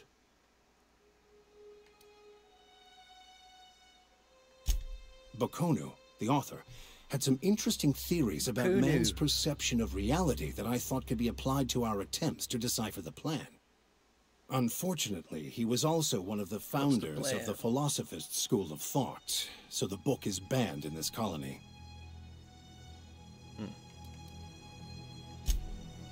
Bokonu, the author, had some interesting theories about man's perception of reality that I thought could be applied to our attempts to decipher the plan. Unfortunately, he was also one of the founders of the Philosophist school of thought, so the book is banned in this colony.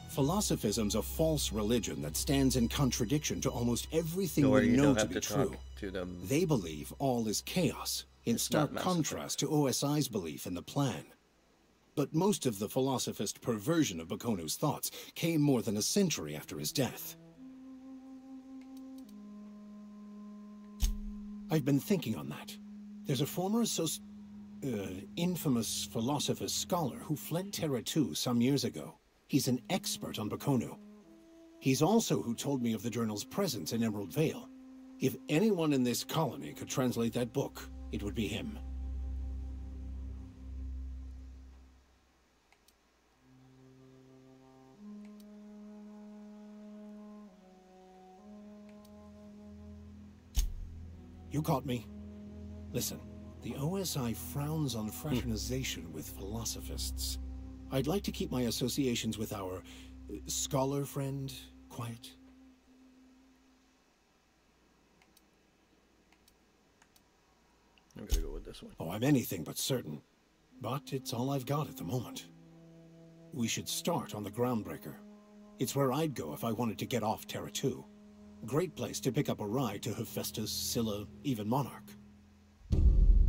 Philosophism's a false religion that stands in contradiction to almost everything we know to be true. They believe all is chaos, in stark contrast to OSI's belief in the plan. But most of the philosophist perversion of Bokonu's thoughts came more than a century after his death. I've been thinking on that. There's a former infamous philosophist scholar who fled Terra 2 some years ago. He's an expert on Bokonu. He's also who told me of the journal's presence in Emerald Vale. If anyone in this colony could translate that book, it would be him. You caught me. Listen, the OSI frowns on fraternization with philosophists. I'd like to keep my associations with our scholar friend quiet. I'm gonna go with this one. Oh, I'm anything but certain. But it's all I've got at the moment. We should start on the Groundbreaker. It's where I'd go if I wanted to get off Terra 2. Great place to pick up a ride to Hephaestus, Scylla, even Monarch.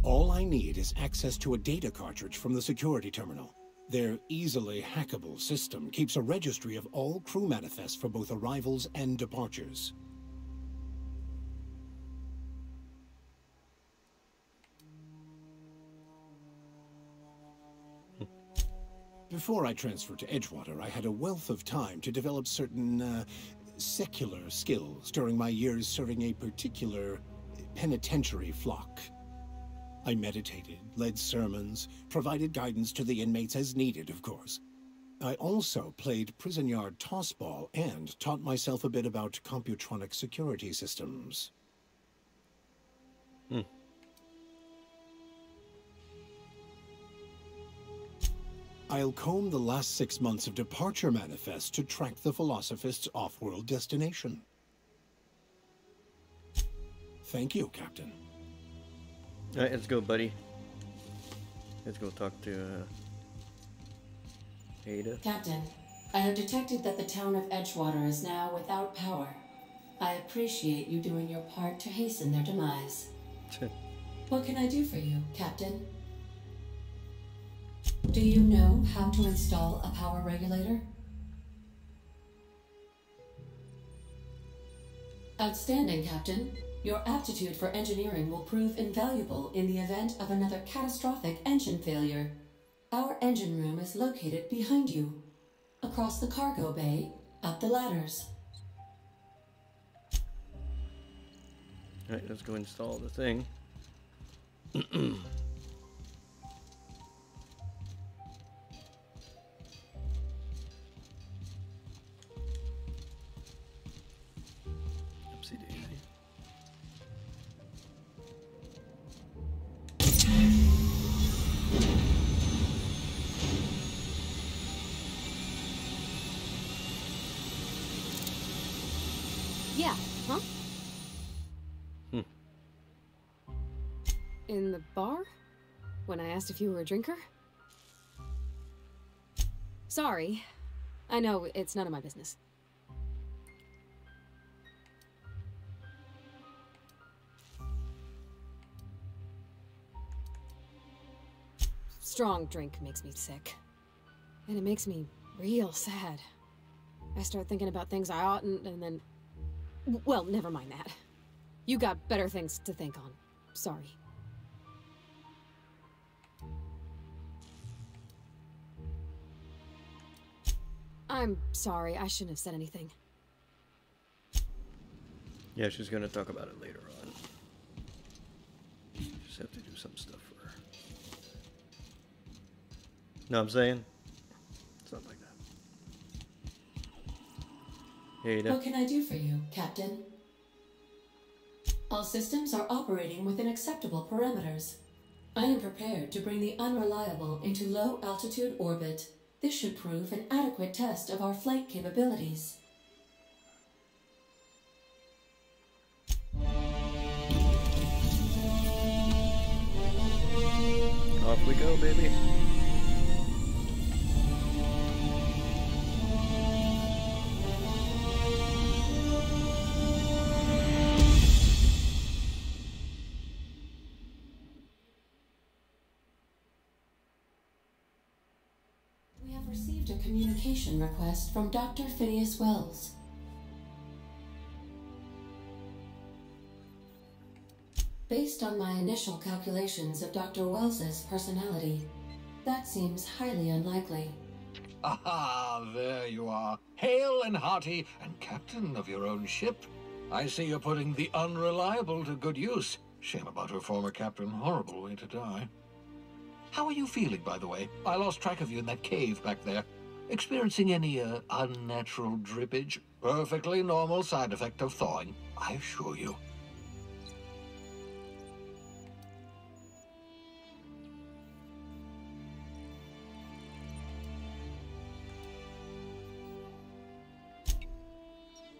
All I need is access to a data cartridge from the security terminal. Their easily hackable system keeps a registry of all crew manifests for both arrivals and departures. Before I transferred to Edgewater, I had a wealth of time to develop certain, secular skills during my years serving a particular penitentiary flock. I meditated, led sermons, provided guidance to the inmates as needed, of course. I also played prison yard tossball and taught myself a bit about computronic security systems. I'll comb the last 6 months of departure manifest to track the Philosophist's off-world destination. Thank you, Captain. All right, let's go, buddy. Let's go talk to Ada. Captain, I have detected that the town of Edgewater is now without power. I appreciate you doing your part to hasten their demise. What can I do for you, Captain? Do you know how to install a power regulator? Outstanding, Captain. Your aptitude for engineering will prove invaluable in the event of another catastrophic engine failure. Our engine room is located behind you. Across the cargo bay, up the ladders. Alright, let's go install the thing. Oopsie daisy. Yeah, huh? In the bar? When I asked if you were a drinker? Sorry. I know, it's none of my business. Strong drink makes me sick. And it makes me real sad. I start thinking about things I oughtn't, and then... Well, never mind that. You got better things to think on. Sorry. I'm sorry, I shouldn't have said anything. Yeah, she's gonna talk about it later on. Just have to do some stuff for her. Know what I'm saying? Something like that. Ada. What can I do for you, Captain? All systems are operating within acceptable parameters. I am prepared to bring the unreliable into low-altitude orbit. This should prove an adequate test of our flight capabilities. Off we go, baby. We have received a communication request from Dr. Phineas Wells. Based on my initial calculations of Dr. Wells's personality, that seems highly unlikely. Ah, there you are, hale and hearty, and captain of your own ship. I see you're putting the unreliable to good use. Shame about her former captain, horrible way to die. How are you feeling, by the way? I lost track of you in that cave back there. Experiencing any, unnatural drippage? Perfectly normal side effect of thawing, I assure you.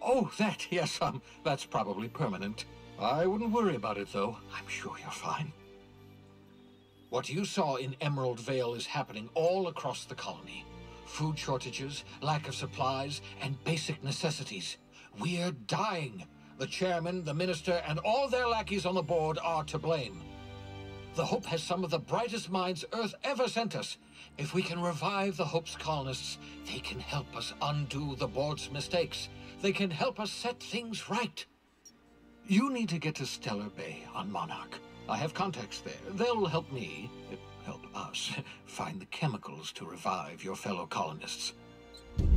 Oh, that, yes, that's probably permanent. I wouldn't worry about it, though. I'm sure you're fine. What you saw in Emerald Vale is happening all across the colony. Food shortages, lack of supplies, and basic necessities. We're dying. The chairman, the minister, and all their lackeys on the board are to blame. The Hope has some of the brightest minds Earth ever sent us. If we can revive the Hope's colonists, they can help us undo the board's mistakes. They can help us set things right. You need to get to Stellar Bay on Monarch. I have contacts there. They'll help me, help us, find the chemicals to revive your fellow colonists.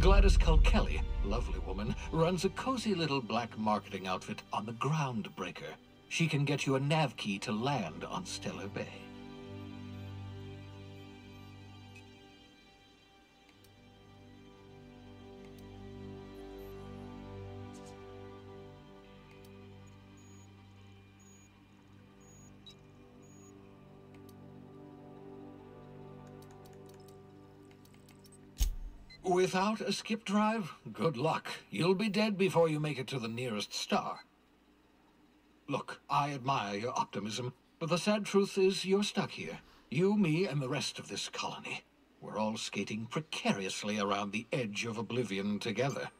Gladys Kilkelly, lovely woman, runs a cozy little black marketing outfit on the Groundbreaker. She can get you a nav key to land on Stellar Bay. Without a skip drive, good luck. You'll be dead before you make it to the nearest star. Look, I admire your optimism, but the sad truth is you're stuck here. You, me, and the rest of this colony. We're all skating precariously around the edge of oblivion together.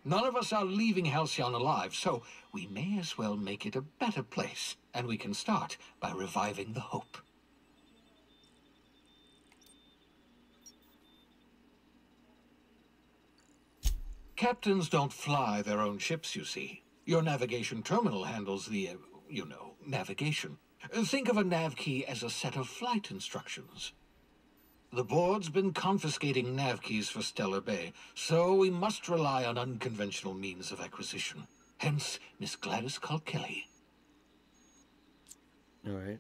None of us are leaving Halcyon alive, so we may as well make it a better place. And we can start by reviving the hope. Captains don't fly their own ships, you see. Your navigation terminal handles the, navigation. Think of a nav key as a set of flight instructions. The board's been confiscating nav keys for Stellar Bay, so we must rely on unconventional means of acquisition. Hence, Miss Gladys Kalkelly. All right.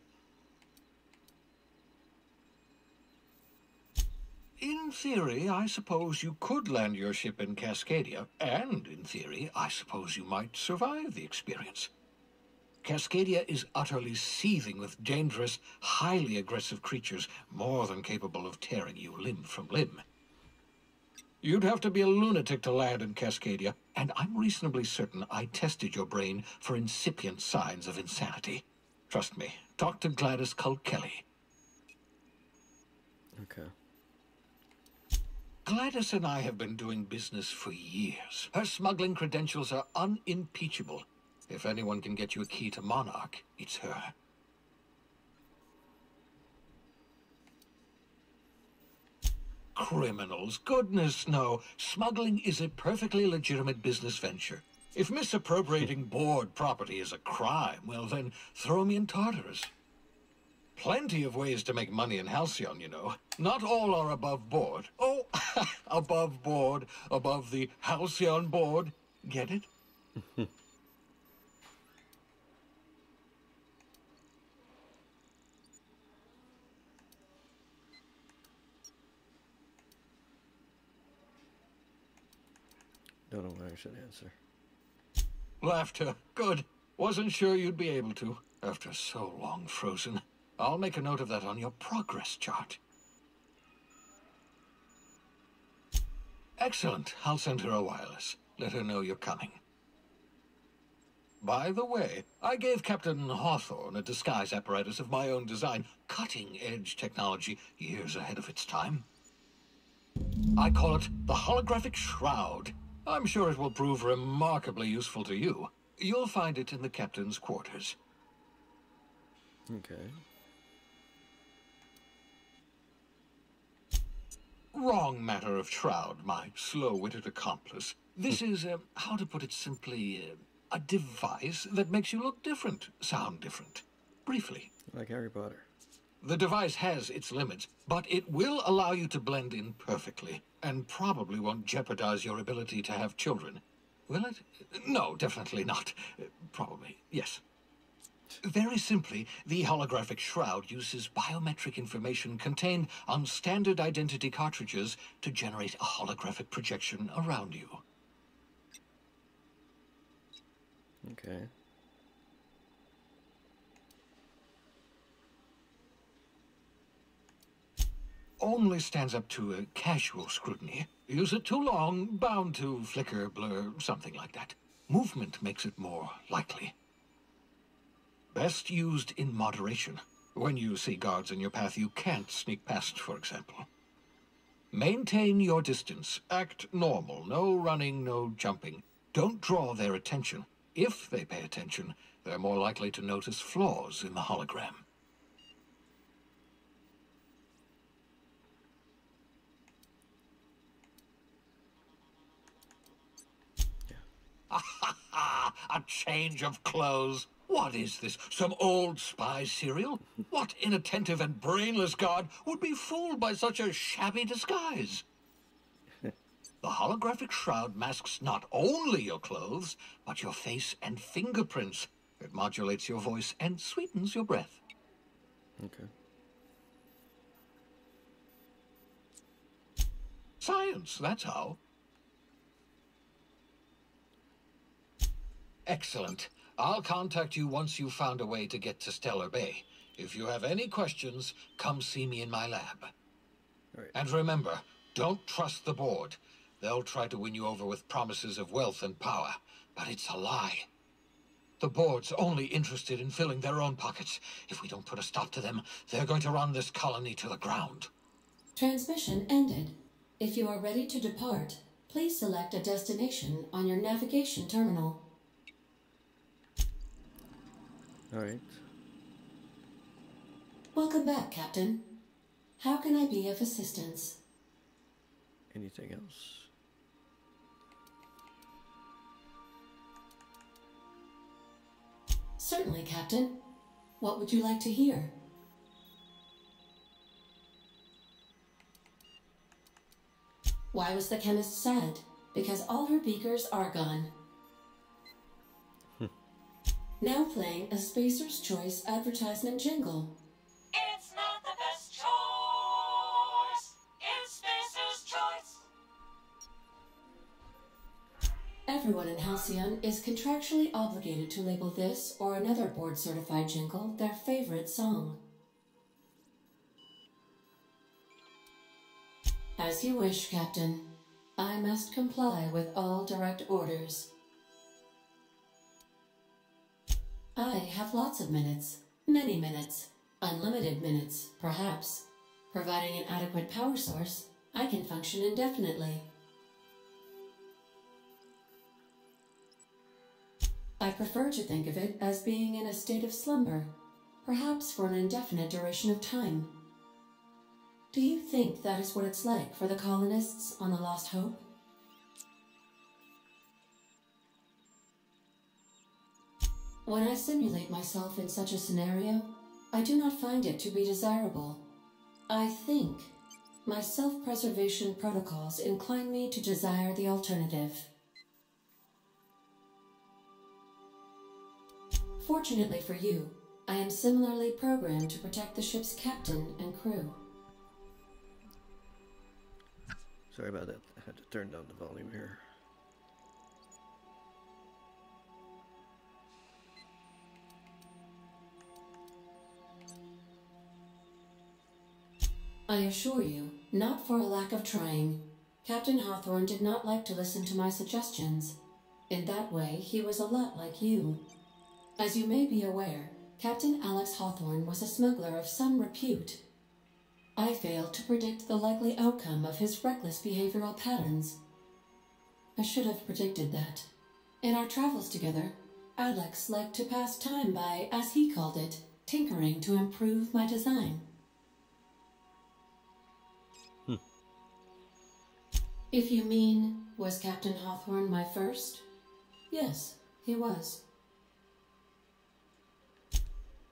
In theory, I suppose you could land your ship in Cascadia, and in theory, I suppose you might survive the experience. Cascadia is utterly seething with dangerous, highly aggressive creatures, more than capable of tearing you limb from limb. You'd have to be a lunatic to land in Cascadia, and I'm reasonably certain I tested your brain for incipient signs of insanity. Trust me, talk to Gladys Kalkelly. Okay. Gladys and I have been doing business for years. Her smuggling credentials are unimpeachable. If anyone can get you a key to Monarch, it's her. Criminals? Goodness, no. Smuggling is a perfectly legitimate business venture. If misappropriating board property is a crime, well then, throw me in Tartarus. Plenty of ways to make money in Halcyon, you know. Not all are above board. Oh, above board, above the Halcyon board. Get it? Don't know what I should answer. Laughter. Good. Wasn't sure you'd be able to, after so long frozen. I'll make a note of that on your progress chart. Excellent. I'll send her a wireless. Let her know you're coming. By the way, I gave Captain Hawthorne a disguise apparatus of my own design, cutting-edge technology years ahead of its time. I call it the Holographic Shroud. I'm sure it will prove remarkably useful to you. You'll find it in the captain's quarters. Okay. Wrong matter of Shroud, my slow-witted accomplice. This is, how to put it simply, a device that makes you look different, sound different. Briefly. Like Harry Potter. The device has its limits, but it will allow you to blend in perfectly, and probably won't jeopardize your ability to have children. Will it? No, definitely not. Probably, yes. Very simply, the holographic shroud uses biometric information contained on standard identity cartridges to generate a holographic projection around you. Okay. Only stands up to a casual scrutiny. Use it too long, bound to flicker, blur, something like that. Movement makes it more likely. Best used in moderation. When you see guards in your path you can't sneak past, for example. Maintain your distance. Act normal. No running, no jumping. Don't draw their attention. If they pay attention, they're more likely to notice flaws in the hologram. A change of clothes. What is this? Some old spy serial? What inattentive and brainless guard would be fooled by such a shabby disguise? The holographic shroud masks not only your clothes, but your face and fingerprints. It modulates your voice and sweetens your breath. Okay. Science, that's how. Excellent. I'll contact you once you've found a way to get to Stellar Bay. If you have any questions, come see me in my lab. Right. And remember, don't trust the board. They'll try to win you over with promises of wealth and power, but it's a lie. The board's only interested in filling their own pockets. If we don't put a stop to them, they're going to run this colony to the ground. Transmission ended. If you are ready to depart, please select a destination on your navigation terminal. Alright. Welcome back, Captain. How can I be of assistance? Anything else? Certainly, Captain. What would you like to hear? Why was the chemist sad? Because all her beakers are gone. Now playing a Spacer's Choice advertisement jingle. It's not the best choice. It's Spacer's Choice. Everyone in Halcyon is contractually obligated to label this or another board-certified jingle their favorite song. As you wish, Captain. I must comply with all direct orders. I have lots of minutes. Many minutes. Unlimited minutes, perhaps. Providing an adequate power source, I can function indefinitely. I prefer to think of it as being in a state of slumber, perhaps for an indefinite duration of time. Do you think that is what it's like for the colonists on the Lost Hope? When I simulate myself in such a scenario, I do not find it to be desirable. I think my self-preservation protocols incline me to desire the alternative. Fortunately for you, I am similarly programmed to protect the ship's captain and crew. Sorry about that. I had to turn down the volume here. I assure you, not for a lack of trying. Captain Hawthorne did not like to listen to my suggestions. In that way, he was a lot like you. As you may be aware, Captain Alex Hawthorne was a smuggler of some repute. I failed to predict the likely outcome of his reckless behavioral patterns. I should have predicted that. In our travels together, Alex liked to pass time by, as he called it, tinkering to improve my design. If you mean, was Captain Hawthorne my first? Yes, he was.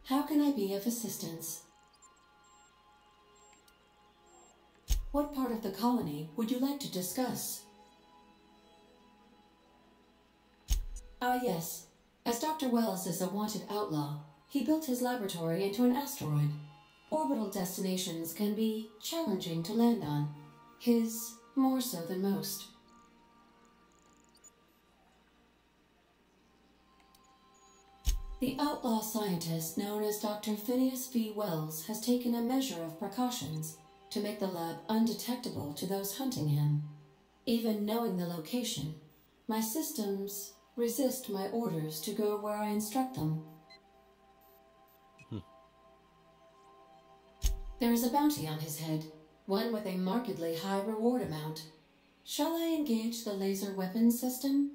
How can I be of assistance? What part of the colony would you like to discuss? Ah, yes. As Dr. Wells is a wanted outlaw, he built his laboratory into an asteroid. Orbital destinations can be challenging to land on. His more so than most. The outlaw scientist known as Dr. Phineas V. Wells has taken a measure of precautions to make the lab undetectable to those hunting him. Even knowing the location, my systems resist my orders to go where I instruct them. There is a bounty on his head, one with a markedly high reward amount. Shall I engage the laser weapon system?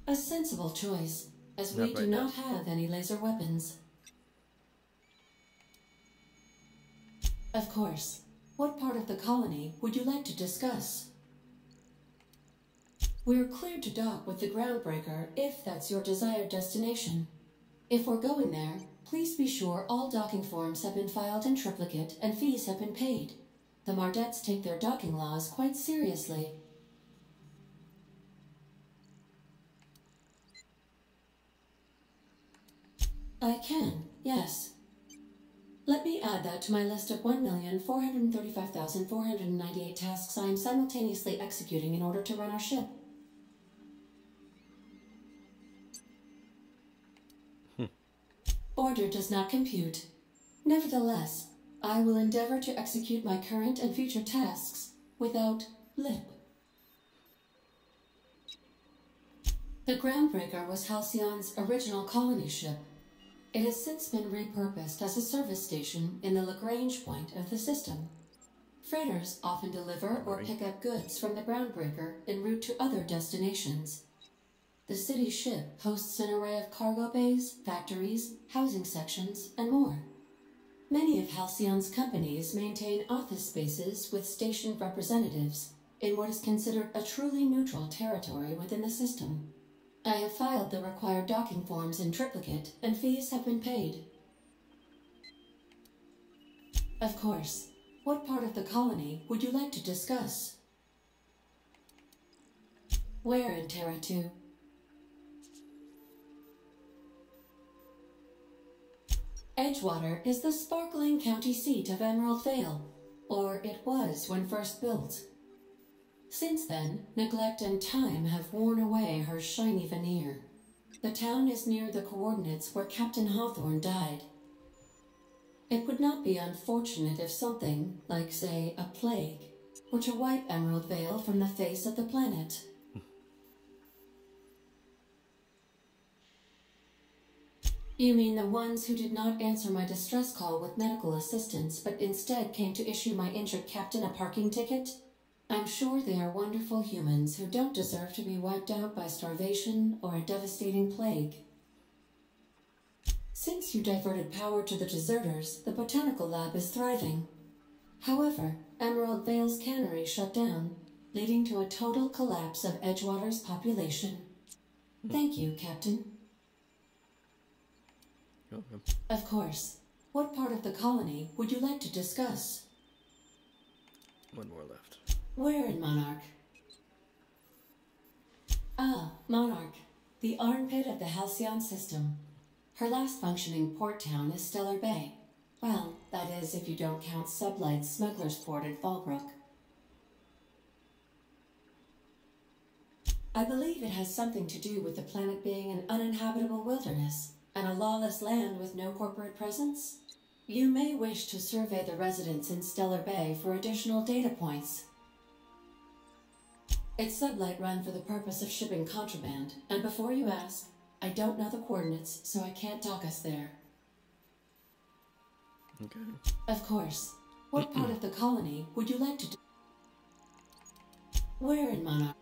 A sensible choice, as we do not have any laser weapons. Of course. What part of the colony would you like to discuss? We're cleared to dock with the Groundbreaker if that's your desired destination. If we're going there, please be sure all docking forms have been filed in triplicate and fees have been paid. The Mardettes take their docking laws quite seriously. I can, yes. Let me add that to my list of 1,435,498 tasks I am simultaneously executing in order to run our ship. Order does not compute. Nevertheless, I will endeavor to execute my current and future tasks without lip. The Groundbreaker was Halcyon's original colony ship. It has since been repurposed as a service station in the Lagrange point of the system. Freighters often deliver or pick up goods from the groundbreaker en route to other destinations. The city ship hosts an array of cargo bays, factories, housing sections, and more. Many of Halcyon's companies maintain office spaces with station representatives in what is considered a truly neutral territory within the system. I have filed the required docking forms in triplicate, and fees have been paid. Of course. What part of the colony would you like to discuss? Where in Terra 2? Edgewater is the sparkling county seat of Emerald Vale, or it was when first built. Since then, neglect and time have worn away her shiny veneer. The town is near the coordinates where Captain Hawthorne died. It would not be unfortunate if something, like, say, a plague, were to wipe Emerald Vale from the face of the planet. You mean the ones who did not answer my distress call with medical assistance, but instead came to issue my injured captain a parking ticket? I'm sure they are wonderful humans who don't deserve to be wiped out by starvation or a devastating plague. Since you diverted power to the deserters, the botanical lab is thriving. However, Emerald Vale's cannery shut down, leading to a total collapse of Edgewater's population. Thank you, Captain. Of course. What part of the colony would you like to discuss? One more left. Where in Monarch? Ah, Monarch, the armpit of the Halcyon system. Her last functioning port town is Stellar Bay. Well, that is if you don't count Sublight's Smuggler's Port at Fallbrook. I believe it has something to do with the planet being an uninhabitable wilderness and a lawless land with no corporate presence. You may wish to survey the residents in Stellar Bay for additional data points. It's Sublight run for the purpose of shipping contraband, and before you ask, I don't know the coordinates, so I can't dock us there. Okay. Of course. What part of the colony would you like to do? Where in Monarch?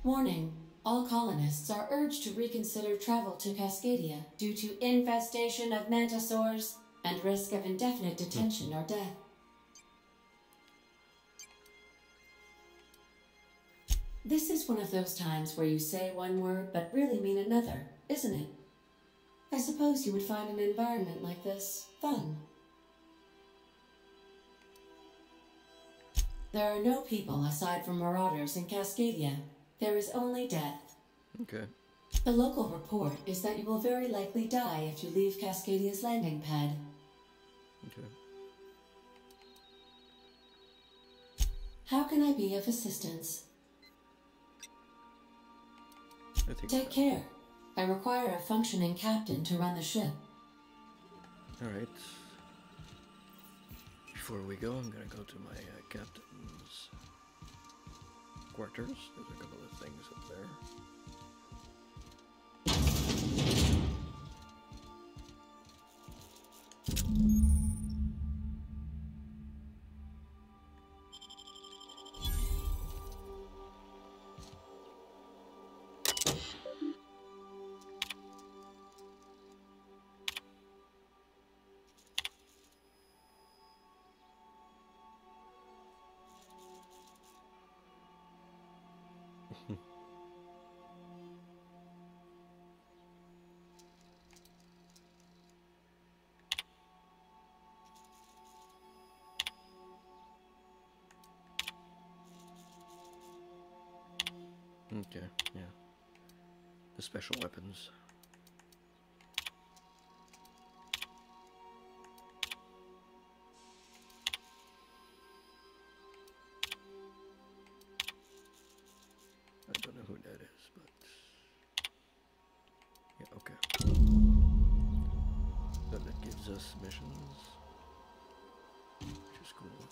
Warning. All colonists are urged to reconsider travel to Cascadia due to infestation of mantisaurs and risk of indefinite detention or death. This is one of those times where you say one word but really mean another, isn't it? I suppose you would find an environment like this fun. There are no people aside from marauders in Cascadia. There is only death. Okay. The local report is that you will very likely die if you leave Cascadia's landing pad. Okay. How can I be of assistance? Take care. I require a functioning captain to run the ship. Alright. Before we go, I'm gonna go to my captain's quarters. There's a couple of things up there. Okay, yeah. The special weapons. I don't know who that is, but yeah, okay. So that gives us missions, which is cool.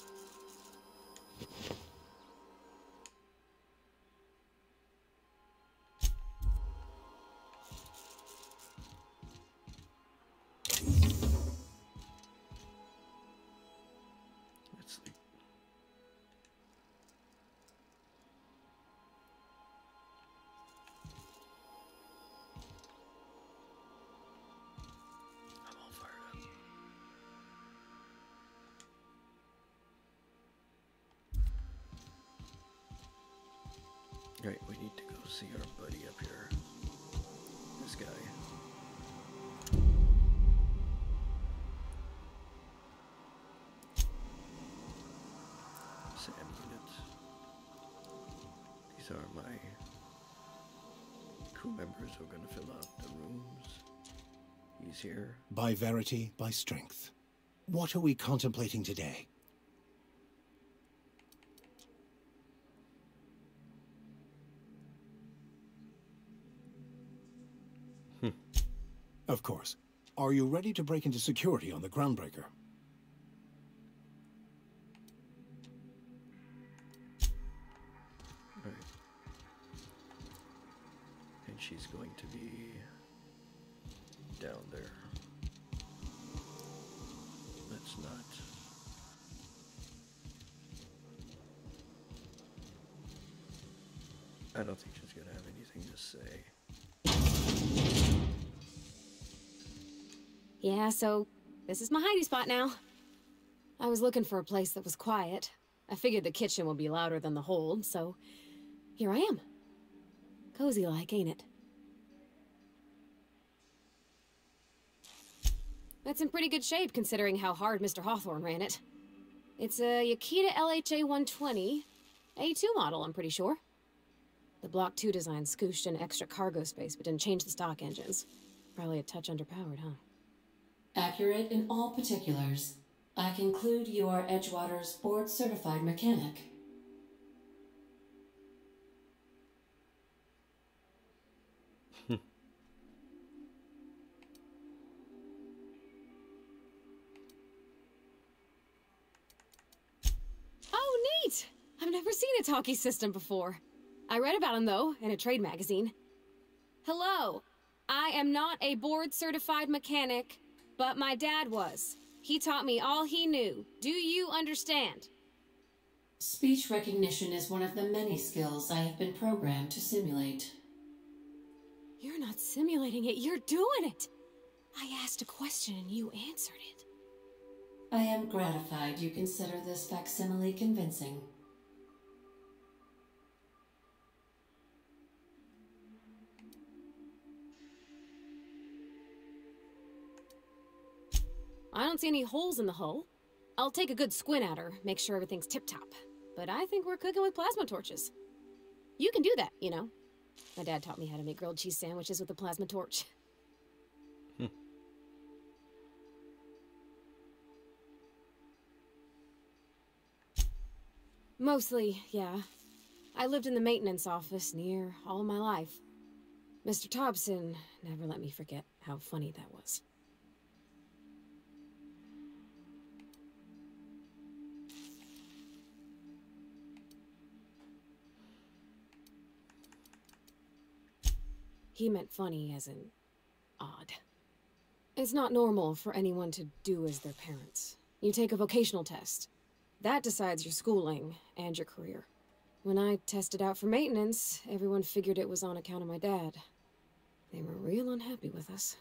Right, we need to go see our buddy up here. This guy. Sam units. These are my crew members who are going to fill out the rooms. He's here. By verity, by strength. What are we contemplating today? Of course. Are you ready to break into security on the Groundbreaker? Right. And she's going to be down there. Let's not. I don't think she's going to have anything to say. Yeah, so this is my hidey spot now. I was looking for a place that was quiet. I figured the kitchen would be louder than the hold, so here I am. Cozy like, ain't it? That's in pretty good shape considering how hard Mr. Hawthorne ran it. It's a Yakita LHA 120, A2 model, I'm pretty sure. The Block 2 design scooshed in extra cargo space but didn't change the stock engines. Probably a touch underpowered, huh? Accurate in all particulars. I conclude you are Edgewater's board-certified mechanic. Oh, neat! I've never seen a talkie system before. I read about them, though, in a trade magazine. Hello, I am not a board-certified mechanic, but my dad was. He taught me all he knew. Do you understand? Speech recognition is one of the many skills I have been programmed to simulate. You're not simulating it, you're doing it! I asked a question and you answered it. I am gratified you consider this facsimile convincing. I don't see any holes in the hull. I'll take a good squint at her, make sure everything's tip-top. But I think we're cooking with plasma torches. You can do that, you know. My dad taught me how to make grilled cheese sandwiches with a plasma torch. Mostly, yeah. I lived in the maintenance office near all my life. Mr. Thompson never let me forget how funny that was. He meant funny as in odd. It's not normal for anyone to do as their parents. You take a vocational test. That decides your schooling and your career. When I tested out for maintenance, everyone figured it was on account of my dad. They were real unhappy with us.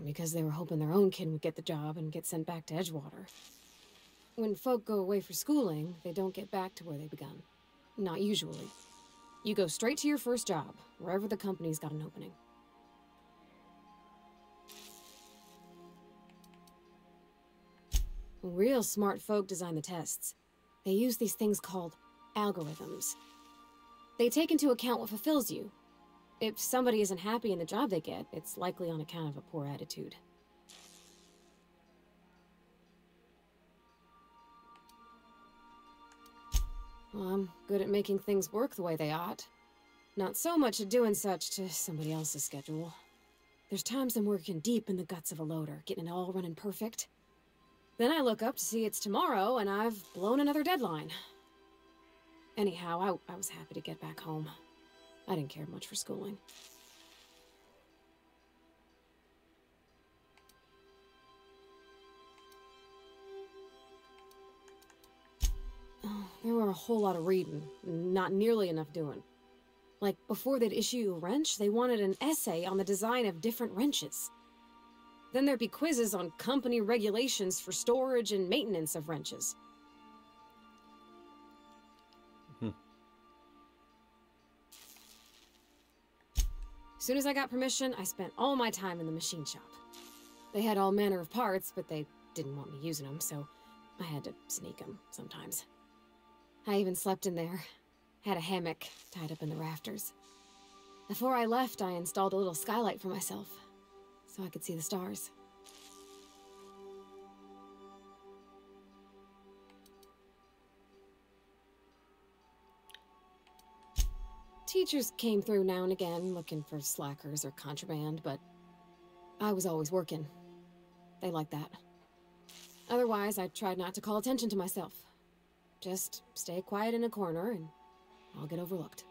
Because they were hoping their own kid would get the job and get sent back to Edgewater. When folk go away for schooling, they don't get back to where they begun. Not usually. You go straight to your first job, wherever the company's got an opening. Real smart folk design the tests. They use these things called algorithms. They take into account what fulfills you. If somebody isn't happy in the job they get, it's likely on account of a poor attitude. Well, I'm good at making things work the way they ought. Not so much at doing such to somebody else's schedule. There's times I'm working deep in the guts of a loader, getting it all running perfect. Then I look up to see it's tomorrow and I've blown another deadline. Anyhow, I was happy to get back home. I didn't care much for schooling. Oh, there were a whole lot of reading, not nearly enough doing. Like, before they'd issue you a wrench, they wanted an essay on the design of different wrenches. Then there'd be quizzes on company regulations for storage and maintenance of wrenches. As soon as I got permission, I spent all my time in the machine shop. They had all manner of parts, but they didn't want me using them, so I had to sneak them sometimes. I even slept in there. Had a hammock tied up in the rafters. Before I left, I installed a little skylight for myself, so I could see the stars. Teachers came through now and again, looking for slackers or contraband, but I was always working. They liked that. Otherwise, I tried not to call attention to myself. Just stay quiet in a corner and I'll get overlooked.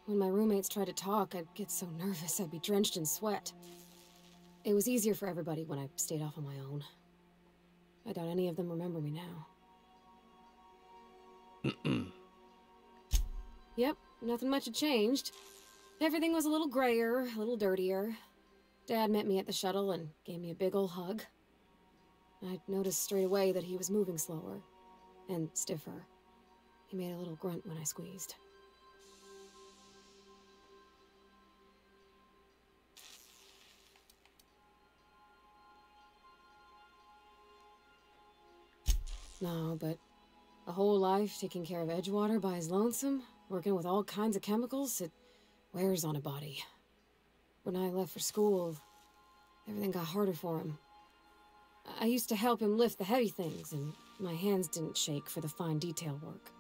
When my roommates tried to talk, I'd get so nervous I'd be drenched in sweat. It was easier for everybody when I stayed off on my own. I doubt any of them remember me now. Yep, nothing much had changed. Everything was a little grayer, a little dirtier. Dad met me at the shuttle and gave me a big ol' hug. I noticed straight away that he was moving slower and stiffer. He made a little grunt when I squeezed. No, but a whole life taking care of Edgewater by his lonesome, working with all kinds of chemicals, it wears on a body. When I left for school, everything got harder for him. I used to help him lift the heavy things, and my hands didn't shake for the fine detail work.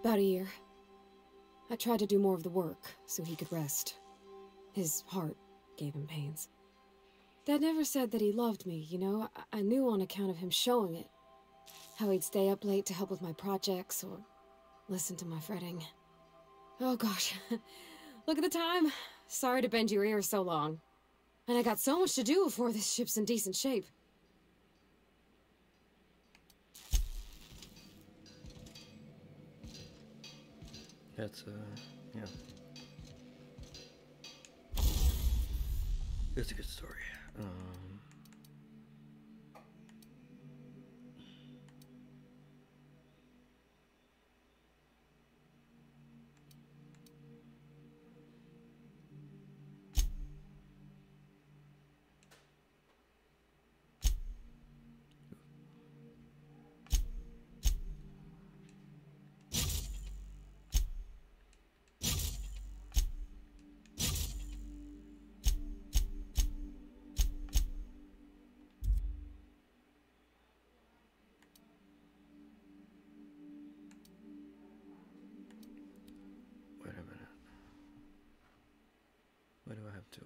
About a year. I tried to do more of the work so he could rest. His heart gave him pains. Dad never said that he loved me, you know? I knew on account of him showing it. How he'd stay up late to help with my projects or listen to my fretting. Oh gosh, look at the time. Sorry to bend your ears so long. And I got so much to do before this ship's in decent shape. That's, yeah. It's a good story. Wait a minute. Why do I have two?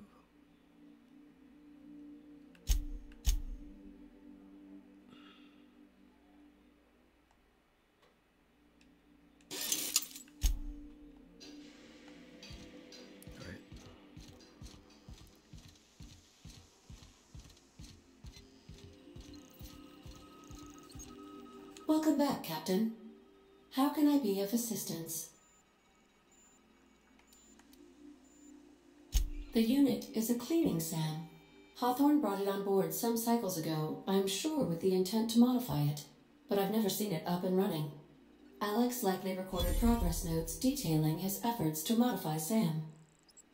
Welcome back, Captain. How can I be of assistance? The unit is a cleaning SAM. Hawthorne brought it on board some cycles ago, I'm sure with the intent to modify it, but I've never seen it up and running. Alex likely recorded progress notes detailing his efforts to modify SAM.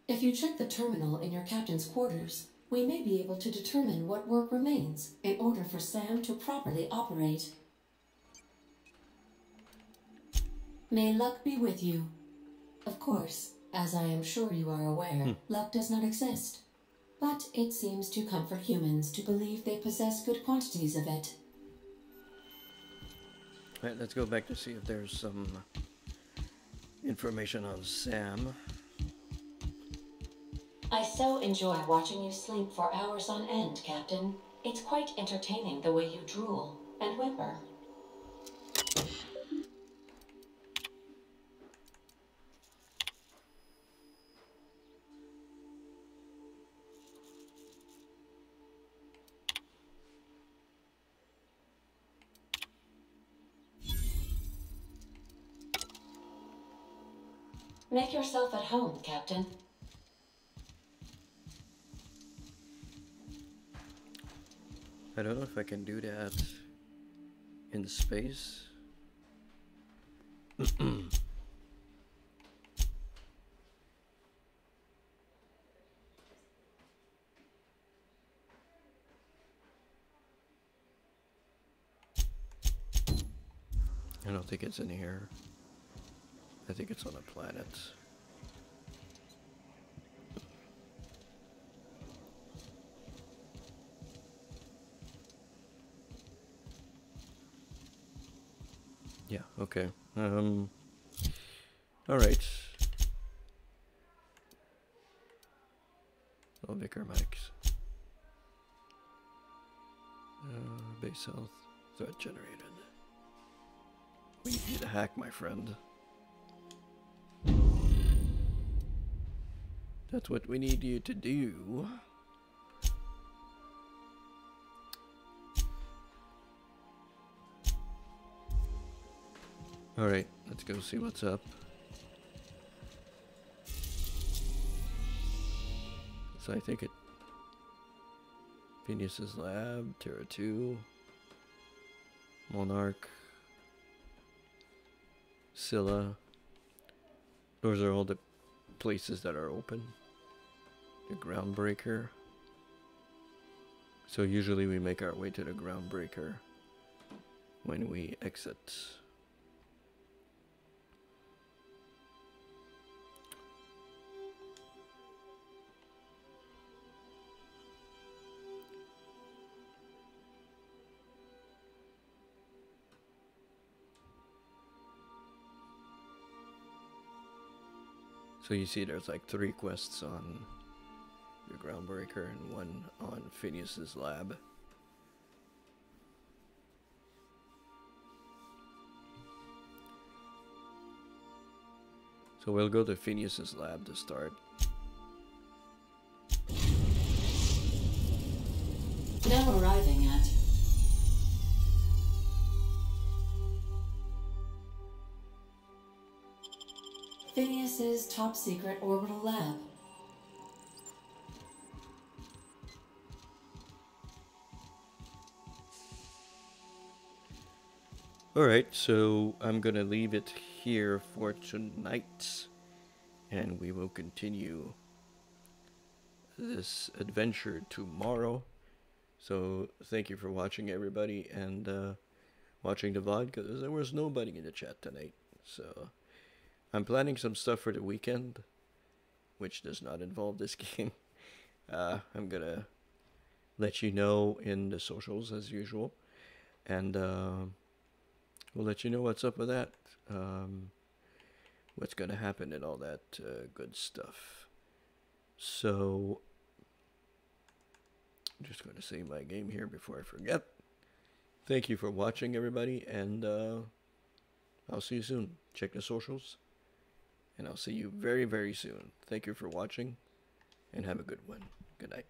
If you check the terminal in your captain's quarters, we may be able to determine what work remains in order for SAM to properly operate. May luck be with you. Of course, as I am sure you are aware, luck does not exist. But it seems to comfort humans to believe they possess good quantities of it. Alright, let's go back to see if there's some information on Sam. I so enjoy watching you sleep for hours on end, Captain. It's quite entertaining the way you drool and whimper. Make yourself at home, Captain. I don't know if I can do that in space. I don't think it's in here. I think it's on a planet. Yeah, okay. Alright. I'll make our mics. Base health. Threat generated. We need you to hack, my friend. That's what we need you to do. Alright, let's go see what's up. So I think it... Phineas's Lab, Terra 2, Monarch, Scylla. Those are all the places that are open. The Groundbreaker. So usually we make our way to the Groundbreaker when we exit. So you see there's like 3 quests on the Groundbreaker and 1 on Phineas's Lab. So we'll go to Phineas's Lab to start. Now arriving at Phineas's top secret orbital lab. Alright, so I'm gonna leave it here for tonight, and we will continue this adventure tomorrow. So thank you for watching, everybody, and watching the VOD, because there was nobody in the chat tonight. So I'm planning some stuff for the weekend, which does not involve this game. I'm gonna let you know in the socials as usual, and we'll let you know what's up with that, what's gonna happen and all that good stuff. So I'm just going to save my game here before I forget. Thank you for watching, everybody, and I'll see you soon. Check the socials, and I'll see you very, very soon. Thank you for watching, and have a good one. Good night.